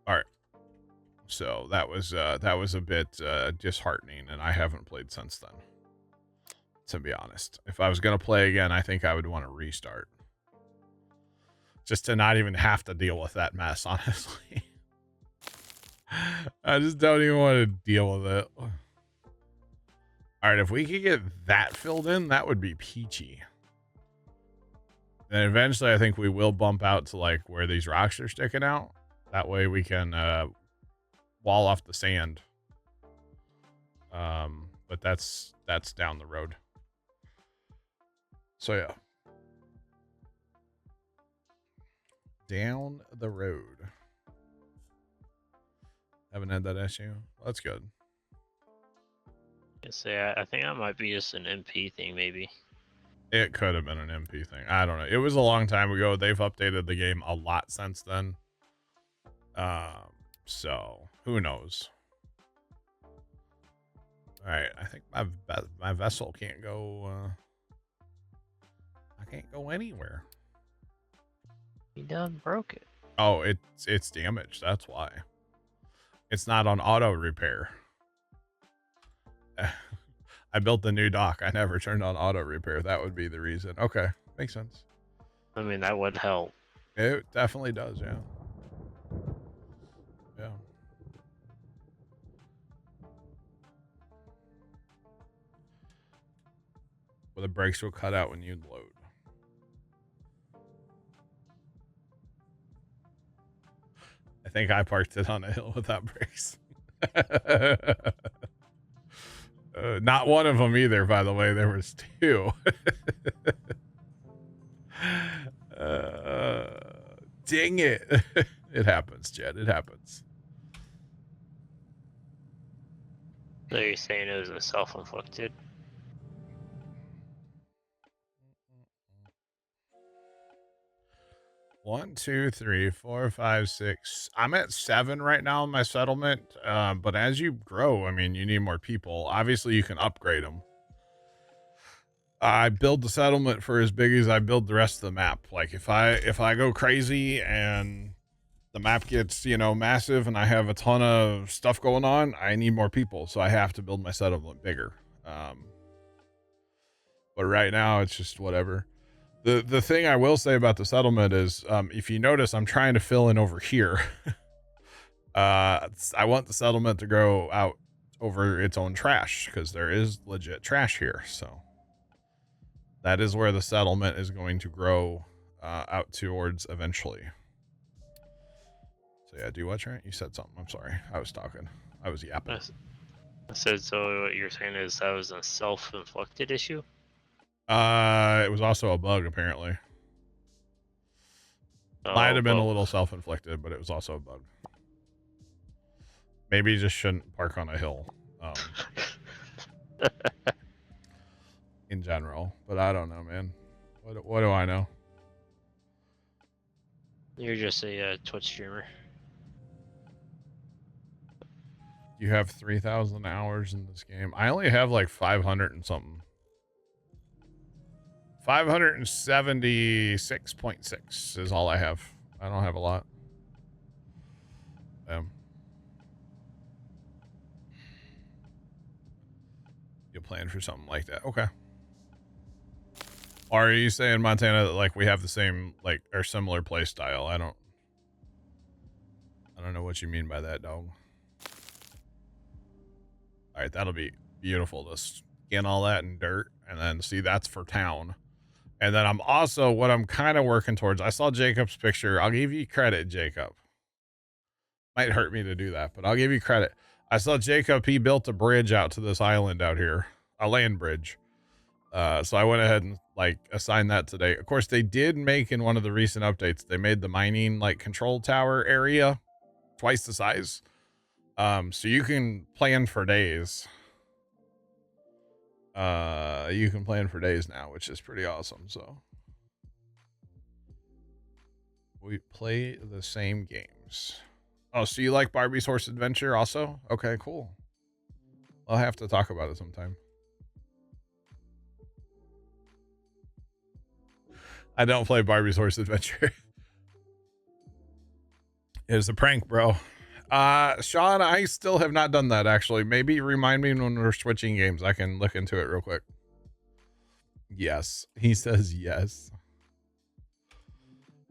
All right. So that was a bit disheartening, and I haven't played since then. To be honest, if I was gonna play again, I think I would want to restart, just to not even have to deal with that mess. Honestly, I just don't even want to deal with it. All right, if we could get that filled in, that would be peachy. And eventually, I think we will bump out to like where these rocks are sticking out. That way, we can wall off the sand. But that's down the road. So yeah. Down the road. Haven't had that issue. Well, that's good. I think that might be just an MP thing, maybe. It could have been an MP thing. I don't know. It was a long time ago. They've updated the game a lot since then. So who knows? All right. I think my vessel can't go. I can't go anywhere. He done broke it. Oh, it's damaged. That's why. It's not on auto repair. I built the new dock. I never turned on auto repair. That would be the reason. Okay, makes sense. I mean, that would help. It definitely does. Yeah. Yeah. Well, the brakes will cut out when you load. I think I parked it on a hill without brakes. Not one of them either, by the way. There was 2. Dang it. It happens, Jed. It happens. So you're saying it was a self-inflicted? One, 2, 3, 4, 5, 6. I'm at 7 right now in my settlement. But as you grow, I mean, you need more people. Obviously, you can upgrade them. I build the settlement for as big as I build the rest of the map. Like if I go crazy and the map gets, massive and I have a ton of stuff going on, I need more people. So I have to build my settlement bigger. But right now it's just whatever. The thing I will say about the settlement is, if you notice, I'm trying to fill in over here. I want the settlement to grow out over its own trash because there is legit trash here. So that is where the settlement is going to grow out towards eventually. So yeah, do what, Trent? You said something. I'm sorry. I was talking. I was yapping. I said, so what you're saying is that was a self-inflicted issue? It was also a bug, apparently. Might have been a little self-inflicted, but it was also a bug. Maybe you just shouldn't park on a hill. In general, but I don't know, man. What do I know? You're just a Twitch streamer. You have 3,000 hours in this game. I only have like 500 and something. 576.6 is all I have. I don't have a lot. plan for something like that. Okay. Or are you saying, Montana, that, like, we have the same, like, or similar play style? I don't know what you mean by that, dog. All right, that'll be beautiful to skin all that in dirt, and then see that's for town. And then I'm also, what I'm kind of working towards, I saw Jacob's picture. I'll give you credit, Jacob. Might hurt me to do that, but I'll give you credit. I saw Jacob, he built a bridge out to this island out here, a land bridge. So I went ahead and like assigned that today. Of course, they did make in one of the recent updates, they made the mining like control tower area twice the size. So you can plan for days. You can plan for days now, which is pretty awesome. So we play the same games. Oh, so you like Barbie's Horse Adventure also? Okay, cool. I'll have to talk about it sometime. I don't play Barbie's Horse Adventure. It was a prank, bro. Sean, I still have not done that, actually. Maybe remind me when we're switching games. I can look into it real quick. Yes. He says yes.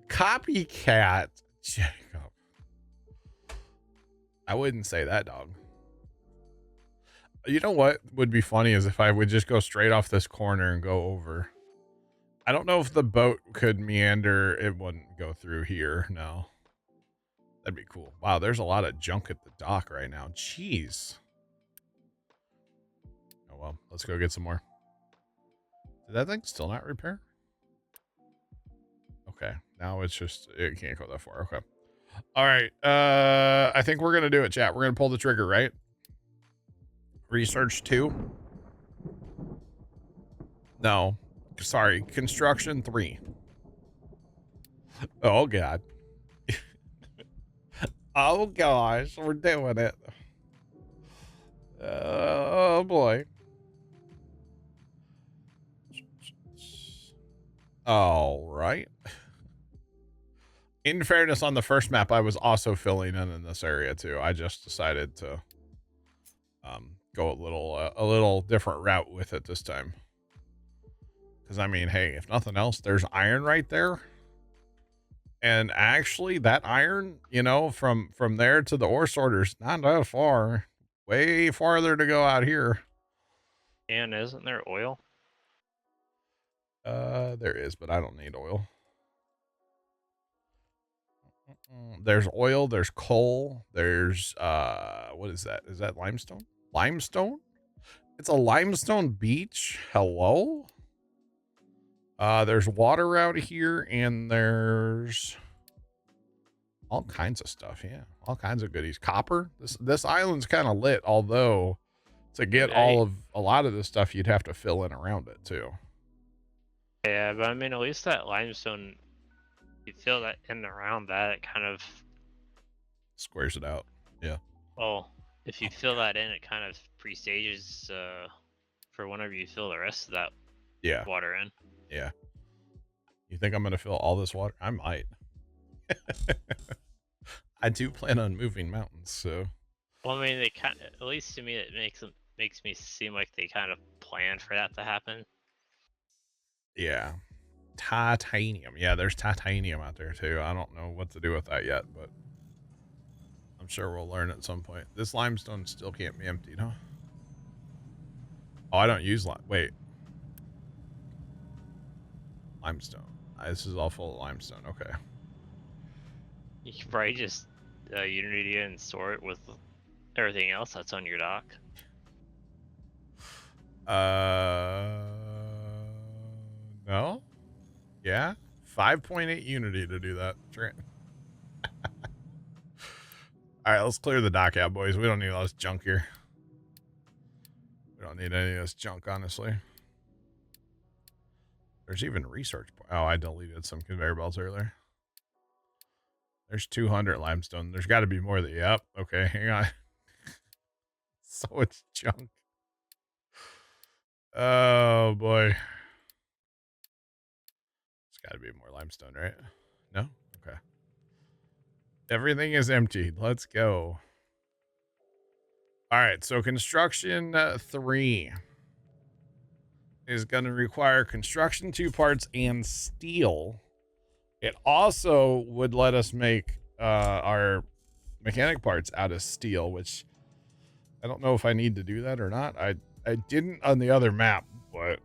Copycat. Jacob. I wouldn't say that, dog. You know what would be funny is if I would just go straight off this corner and go over. I don't know if the boat could meander. It wouldn't go through here. No. That'd be cool. Wow, there's a lot of junk at the dock right now. Jeez. Oh, well, let's go get some more. Did that thing still not repair? Okay, now it's just, it can't go that far. Okay. All right. I think we're going to do it, chat. We're going to pull the trigger, right? Research 2? No. Sorry. Construction 3. Oh, God. Oh, gosh. We're doing it. Oh, boy. All right. In fairness, on the first map, I was also filling in this area too. I just decided to go a little different route with it this time. Because I mean, hey, if nothing else, there's iron right there. And actually, that iron, you know, from there to the ore sorters, not that far. Way farther to go out here. And isn't there oil? There is, but I don't need oil. There's oil, there's coal, there's what is that? Is that limestone? Limestone? It's a limestone beach. Hello? There's water out here, and there's all kinds of stuff. Yeah, all kinds of goodies. Copper. This island's kind of lit, although to get a lot of this stuff, you'd have to fill in around it too. Yeah, but I mean, at least that limestone, you fill that in around that, it kind of squares it out. Yeah. Well, if you fill that in, it kind of pre-stages for whenever you fill the rest of that water in. Yeah. You think I'm going to fill all this water? I might. I do plan on moving mountains, so. Well, I mean, they kind of, at least to me, it makes me seem like they kind of planned for that to happen. Yeah. Titanium. Yeah, there's titanium out there too. I don't know what to do with that yet, but I'm sure we'll learn at some point. This limestone still can't be emptied, huh? Oh, I don't use wait. Limestone. This is all full of limestone. Okay. You could probably just Unity and store it with everything else that's on your dock. No. Yeah. 5.8 Unity to do that. All right, let's clear the dock out, boys. We don't need all this junk here. We don't need any of this junk, honestly. There's even research. Oh, I deleted some conveyor belts earlier. There's 200 limestone. There's got to be more than, yep. Okay, hang on. So much junk. Oh, boy. There's got to be more limestone, right? No? Okay. Everything is emptied. Let's go. All right, so construction 3. is going to require construction 2 parts and steel. It also would let us make our mechanic parts out of steel, which I don't know if I need to do that or not. I didn't on the other map, but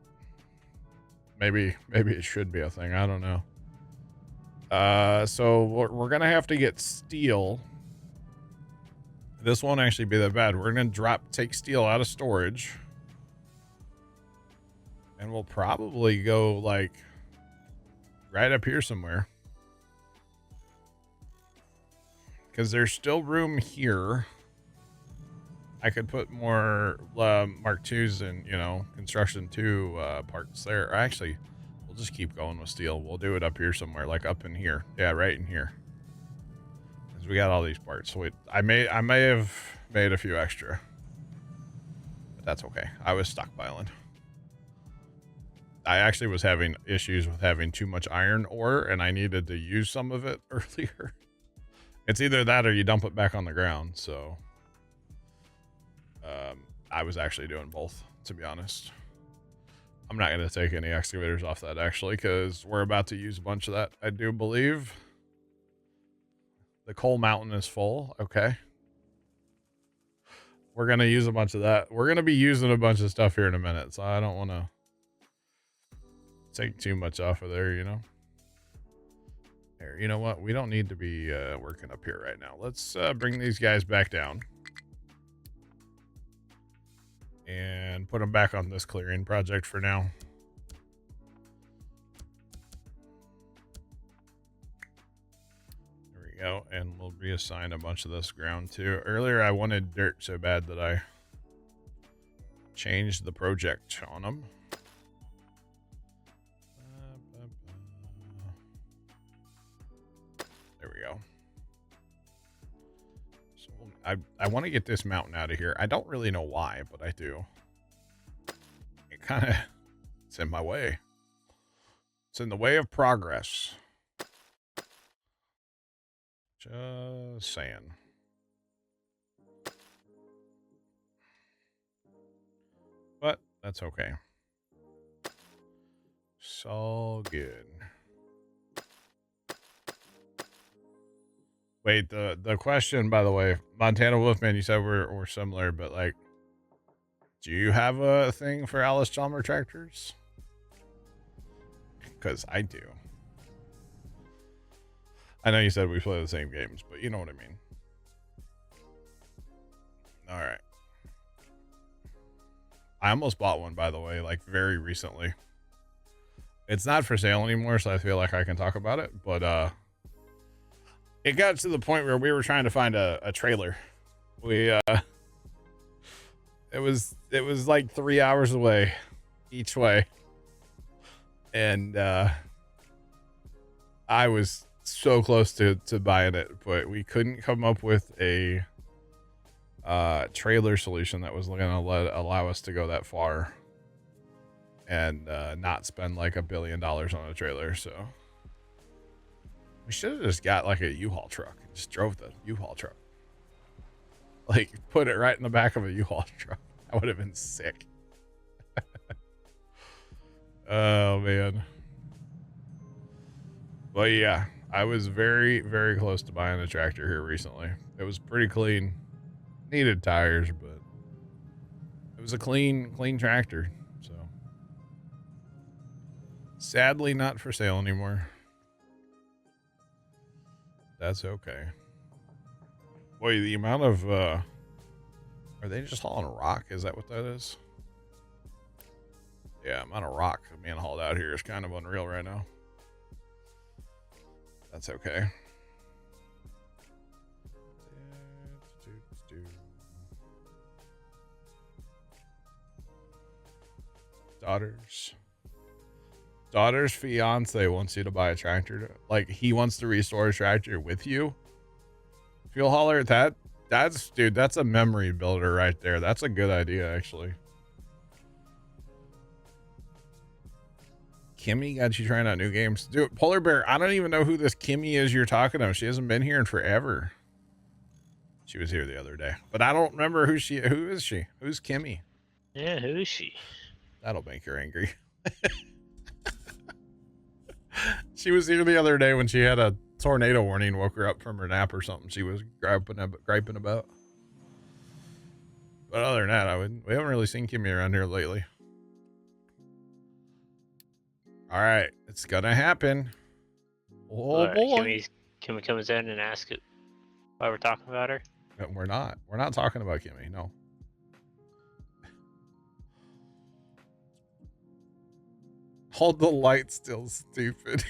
maybe it should be a thing. I don't know. So we're gonna have to get steel. This won't actually be that bad. We're gonna take steel out of storage, and we'll probably go like right up here somewhere, because there's still room here. I could put more Mark IIs and, you know, construction 2 parts there. Or actually, we'll just keep going with steel. We'll do it up here somewhere, like up in here. Yeah, right in here. Because we got all these parts. So I may have made a few extra, but that's okay. I was stockpiling. I actually was having issues with having too much iron ore, and I needed to use some of it earlier. It's either that or you dump it back on the ground. So I was actually doing both, to be honest. I'm not going to take any excavators off that, actually, because we're about to use a bunch of that, I do believe. The coal mountain is full. Okay. We're going to use a bunch of that. We're going to be using a bunch of stuff here in a minute, so I don't want to take too much off of there, you know? Here, you know what? We don't need to be working up here right now. Let's bring these guys back down and put them back on this clearing project for now. There we go. And we'll reassign a bunch of this ground too. Earlier, I wanted dirt so bad that I changed the project on them. There we go. I want to get this mountain out of here. I don't really know why, but I do. It kind of, it's in my way. It's in the way of progress. Just saying. But that's okay. So good. Wait, the question, by the way, Montana Wolfman, you said we're similar, but like, do you have a thing for Alice Chalmer tractors? Because I do. I know you said we play the same games, but you know what I mean. All right. I almost bought one, by the way, like very recently. It's not for sale anymore, so I feel like I can talk about it, but it got to the point where we were trying to find a trailer. It was like 3 hours away each way. And I was so close to buying it, but we couldn't come up with a trailer solution that was going to allow us to go that far and not spend like $1 billion on a trailer. So we should have just got like a U-Haul truck and just drove the U-Haul truck. Like, put it right in the back of a U-Haul truck. That would have been sick. Oh, man. But yeah, I was very, very close to buying a tractor here recently. It was pretty clean. Needed tires, but it was a clean tractor. So sadly not for sale anymore. That's okay. Boy, the amount of are they just hauling rock? Is that what that is? Yeah, amount of rock being hauled out here is kind of unreal right now. That's okay. Daughter's fiance wants you to buy a tractor. Like, he wants to restore a tractor with you. Fuel hauler, that's dude, that's a memory builder right there. That's a good idea, actually. Kimmy got you trying out new games. Dude, Polar Bear, I don't even know who this Kimmy is you're talking to. She hasn't been here in forever. She was here the other day, but I don't remember who is she? Who's Kimmy? Yeah, who is she? That'll make her angry. She was here the other day when she had a tornado warning, woke her up from her nap or something. She was griping about. But other than that, we haven't really seen Kimmy around here lately. All right, it's gonna happen. Oh boy. Kimmy comes in and ask it why we're talking about her. But we're not talking about Kimmy. No. Hold the light still, stupid.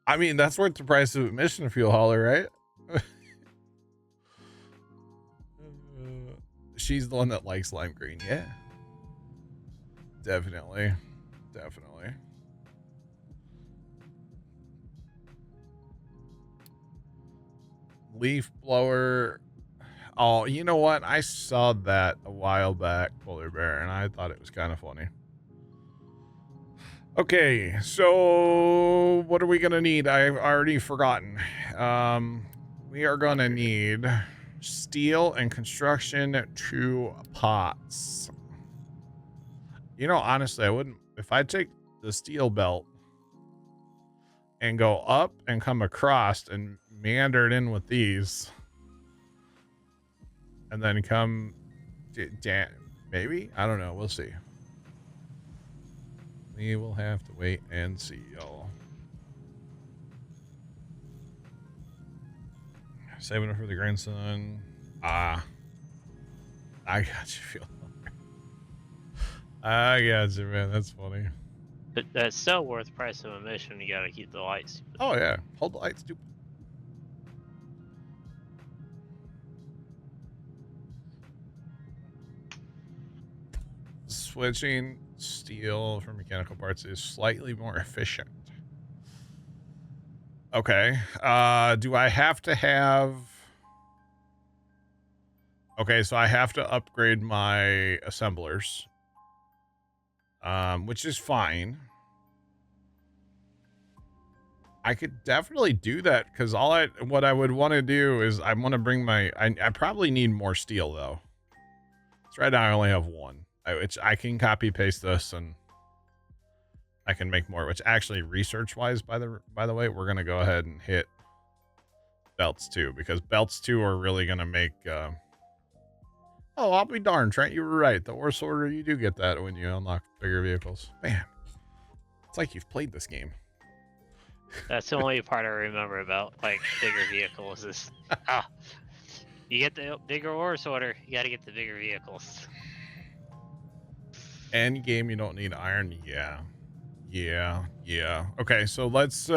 I mean, that's worth the price of admission, fuel hauler, right? She's the one that likes lime green. Yeah. Definitely. Leaf blower. Oh, you know what? I saw that a while back, Polar Bear, and I thought it was kind of funny. Okay, so what are we gonna need? I've already forgotten. We are gonna need steel and construction 2 pots. You know, honestly, I wouldn't, if I take the steel belt and go up and come across and meander it in with these, and then come, maybe? I don't know. We'll see. We will have to wait and see, y'all. Saving it for the grandson. I got you, Phil. I got you, man. That's funny. But that's still worth price of admission. You gotta keep the lights. Oh, yeah. Hold the lights, stupid. Switching steel for mechanical parts is slightly more efficient. Okay. Do I have to have... Okay, so I have to upgrade my assemblers. Which is fine. I could definitely do that, because what I would want to do is I want to bring my... I probably need more steel, though. So right now I only have 1. Which I can copy paste this and I can make more, which actually research wise, by the way, we're going to go ahead and hit belts 2, because belts 2 are really going to make, oh, I'll be darned, Trent, you were right. The ore sorter, you do get that when you unlock bigger vehicles. Man, it's like you've played this game. That's the only part I remember about, like, bigger vehicles is, you get the bigger ore sorter, you gotta get the bigger vehicles. End game, you don't need iron. Yeah. Okay, so let's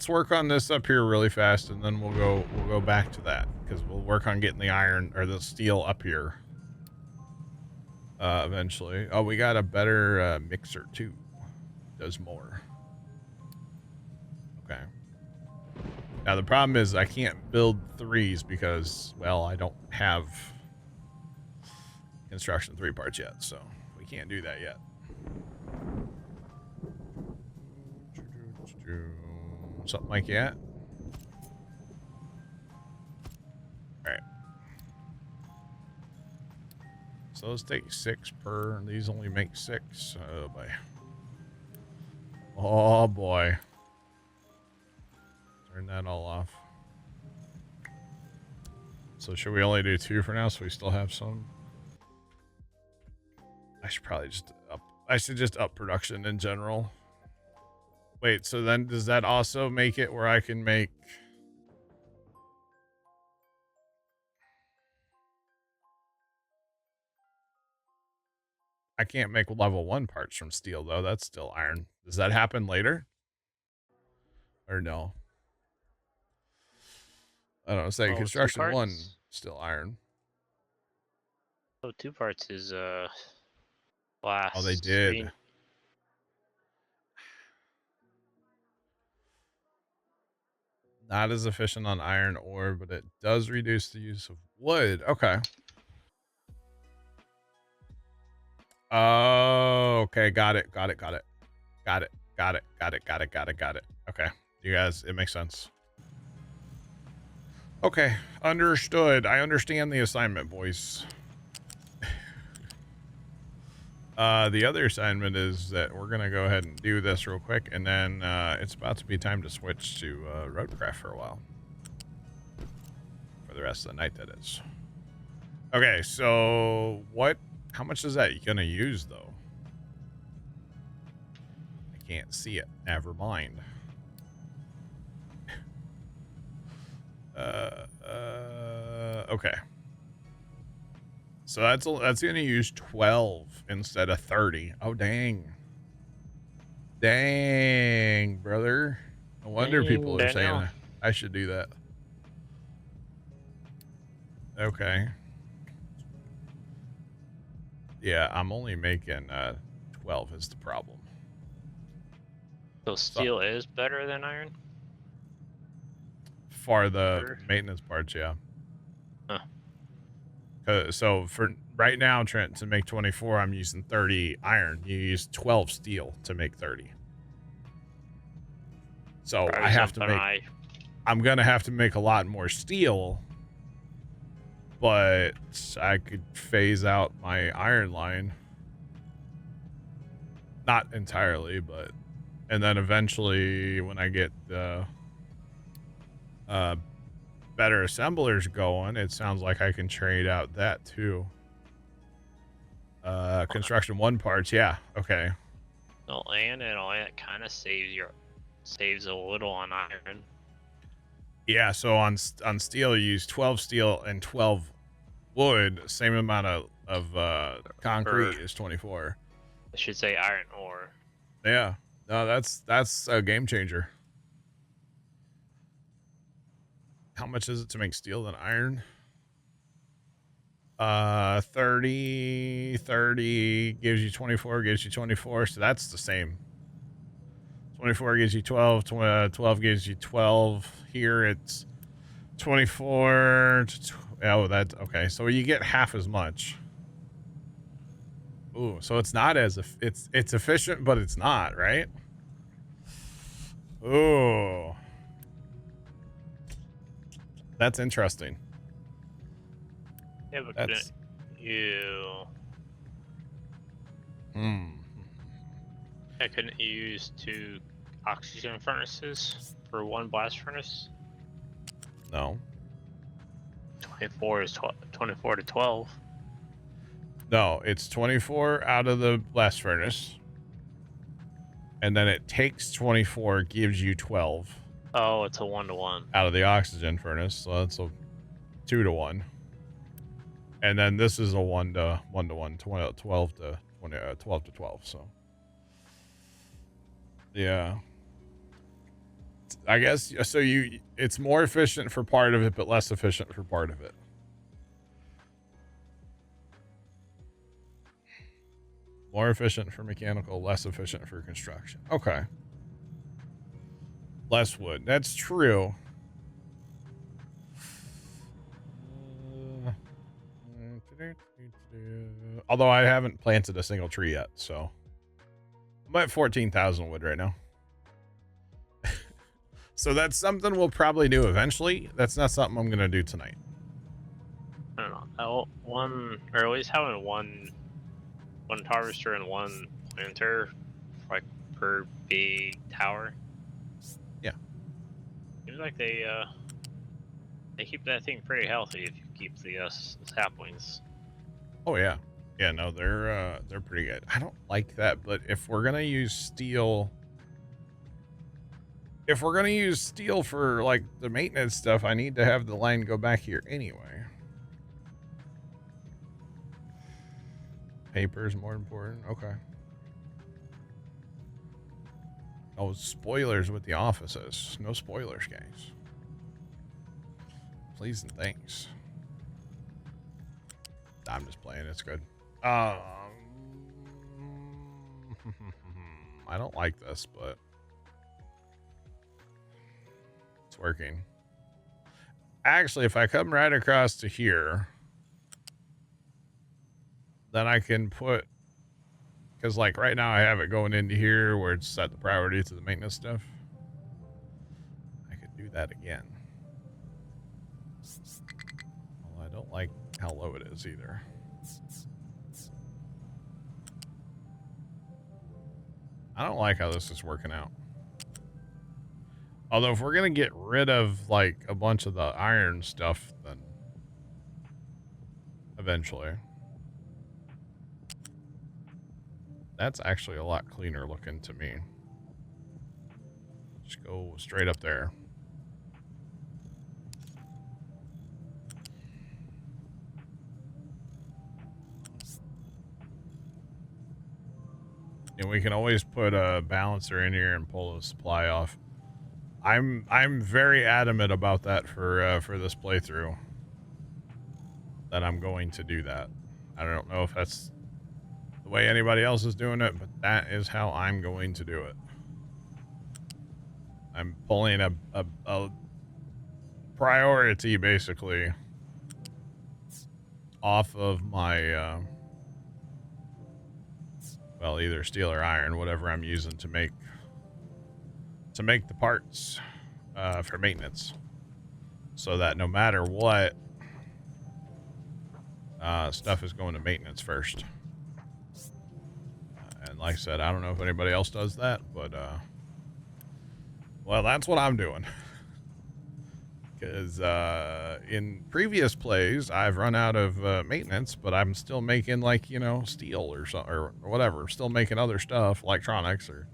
work on this up here really fast, and then we'll go back to that, because we'll work on getting the iron or the steel up here eventually. Oh, we got a better mixer too. Does more. Okay. Now the problem is I can't build 3s because, well, I don't have construction 3 parts yet, so we can't do that yet. Something like that. All right. So let's take 6 per. These only make 6. Oh boy. Oh boy. Turn that all off. So should we only do 2 for now, so we still have some? I should probably just up. I should just up production in general. Wait, so then does that also make it where I can make... I can't make level 1 parts from steel, though. That's still iron. Does that happen later? Or no? I don't know. Say construction 1, still iron. Oh, 2 parts is, glass. Oh, they did. Screen. Not as efficient on iron ore, but it does reduce the use of wood. Okay. Oh, okay. Got it. Okay. You guys, it makes sense. Okay, understood. I understand the assignment, boys. The other assignment is that we're gonna go ahead and do this real quick, and then it's about to be time to switch to roadcraft for a while. For the rest of the night, that is. Okay, so how much is that gonna use, though? I can't see it. Never mind. Okay. So that's gonna use 12 instead of 30. Oh, dang. Dang, brother. No wonder people are saying I should do that. Okay. Yeah, I'm only making 12 is the problem. So steel is better than iron? For the maintenance parts, yeah. Huh. So for right now, Trent, to make 24, I'm using 30 iron. You use 12 steel to make 30. So I have to make... I'm going to have to make a lot more steel, but I could phase out my iron line. Not entirely, but... And then eventually, when I get the better assemblers going, it sounds like I can trade out that too. Construction 1 parts, yeah, okay. No, and it kind of saves a little on iron. Yeah, so on steel, you use 12 steel and 12 wood. Same amount of concrete is 24. I should say iron ore. Yeah, no, that's a game changer. How much is it to make steel than iron? 30 gives you 24, gives you 24, so that's the same. 24 gives you 12, 12 gives you 12. Here it's 24. Oh, that's okay. So you get half as much. Ooh, so it's not as it's efficient, but it's not, right? Ooh, that's interesting. Yeah, but couldn't you? I couldn't use 2 oxygen furnaces for 1 blast furnace. No. 24 is 24 to 12. No, it's 24 out of the blast furnace. And then it takes 24, gives you 12. Oh, it's a 1-to-1. Out of the oxygen furnace, so that's a 2-to-1. And then this is a 1-to-1, 12 to 20, 12 to 12, so. Yeah. I guess, so it's more efficient for part of it, but less efficient for part of it. More efficient for mechanical, less efficient for construction. Okay. Less wood. That's true. Although I haven't planted a single tree yet, so. I'm at 14,000 wood right now. So that's something we'll probably do eventually. That's not something I'm going to do tonight. I don't know. Or at least having one harvester and 1 planter, like per big tower. Yeah. Seems like they keep that thing pretty healthy if you keep the saplings. Oh yeah. Yeah, no, they're pretty good. I don't like that, but if we're gonna use steel, for like the maintenance stuff, I need to have the line go back here anyway. Paper is more important. Okay. Oh, spoilers with the offices. No spoilers, guys. Please and thanks. I'm just playing. It's good. I don't like this, but it's working. Actually, if I come right across to here, then I can put, because like right now I have it going into here where it's set the priority to the maintenance stuff. I could do that again. like how low it is either. I don't like how this is working out. Although if we're going to get rid of like a bunch of the iron stuff, then eventually. That's actually a lot cleaner looking to me. Just go straight up there. And we can always put a balancer in here and pull the supply off. I'm very adamant about that for this playthrough. That I'm going to do that. I don't know if that's the way anybody else is doing it, but that is how I'm going to do it. I'm pulling a priority basically off of my well, either steel or iron, whatever I'm using to make the parts for maintenance, so that no matter what, stuff is going to maintenance first. And like I said, I don't know if anybody else does that, but well, that's what I'm doing. Because in previous plays, I've run out of maintenance, but I'm still making, like, you know, steel or something or whatever. Still making other stuff, electronics or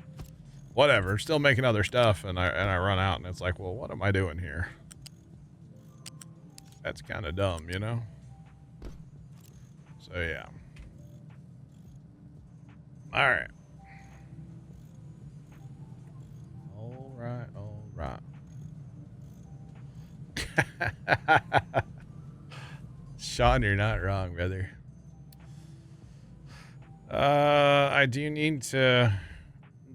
whatever. Still making other stuff, and I run out, and it's like, well, what am I doing here? That's kind of dumb, you know. So yeah. All right. All right. All right. Sean, you're not wrong, brother. I do need to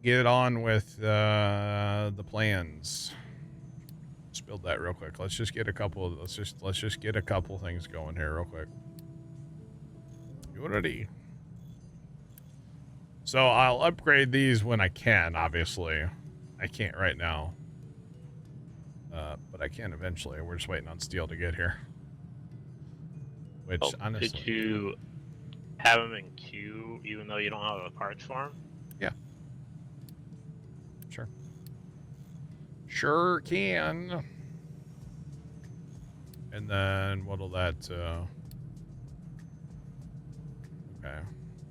get on with the plans. Let's build that real quick. Let's just get a couple. Let's just get a couple things going here real quick. Unity. So I'll upgrade these when I can. Obviously, I can't right now. But I can eventually. We're just waiting on steel to get here. Which, honestly... Did you have them in queue even though you don't have a parts for them? Yeah. Sure. Sure can. And then what'll that... okay.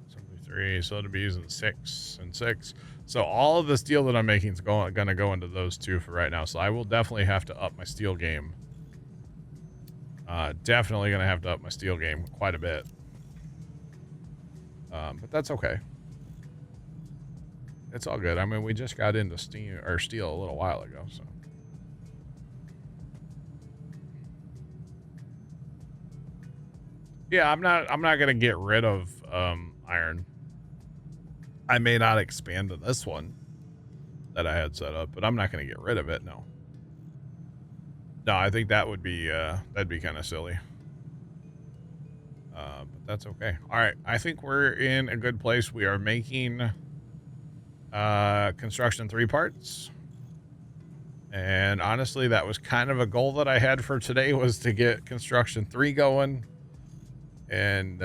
73. So it'll be using 6 and 6. So all of the steel that I'm making is going to go into those two for right now. So I will definitely have to up my steel game. Definitely going to have to up my steel game quite a bit. But that's okay. It's all good. I mean, we just got into steel a little while ago, so. Yeah, I'm not going to get rid of iron. I may not expand on this one that I had set up, but I'm not going to get rid of it. No. No, I think that would be that'd be kind of silly. But that's okay. All right, I think we're in a good place. We are making construction 3 parts. And honestly, that was kind of a goal that I had for today, was to get construction 3 going. And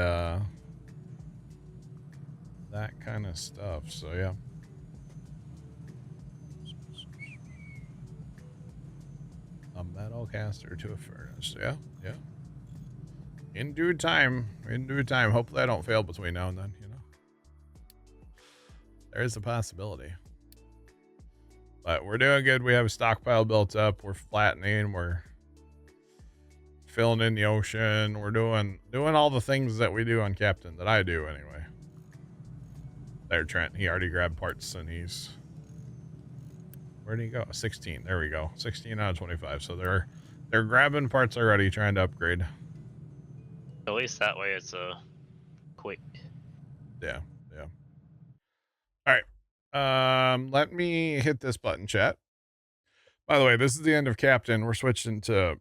that kind of stuff. So yeah. A metal caster to a furnace. Yeah, yeah. In due time. In due time. Hopefully I don't fail between now and then, you know. There is a possibility. But we're doing good. We have a stockpile built up. We're flattening. We're filling in the ocean. We're doing all the things that we do on Captain, that I do anyway. There, Trent. He already grabbed parts and he's... Where'd he go? 16. There we go. 16 out of 25. So they're grabbing parts already, trying to upgrade. At least that way it's quick. Yeah, yeah. All right. Let me hit this button, chat. By the way, this is the end of Captain. We're switching to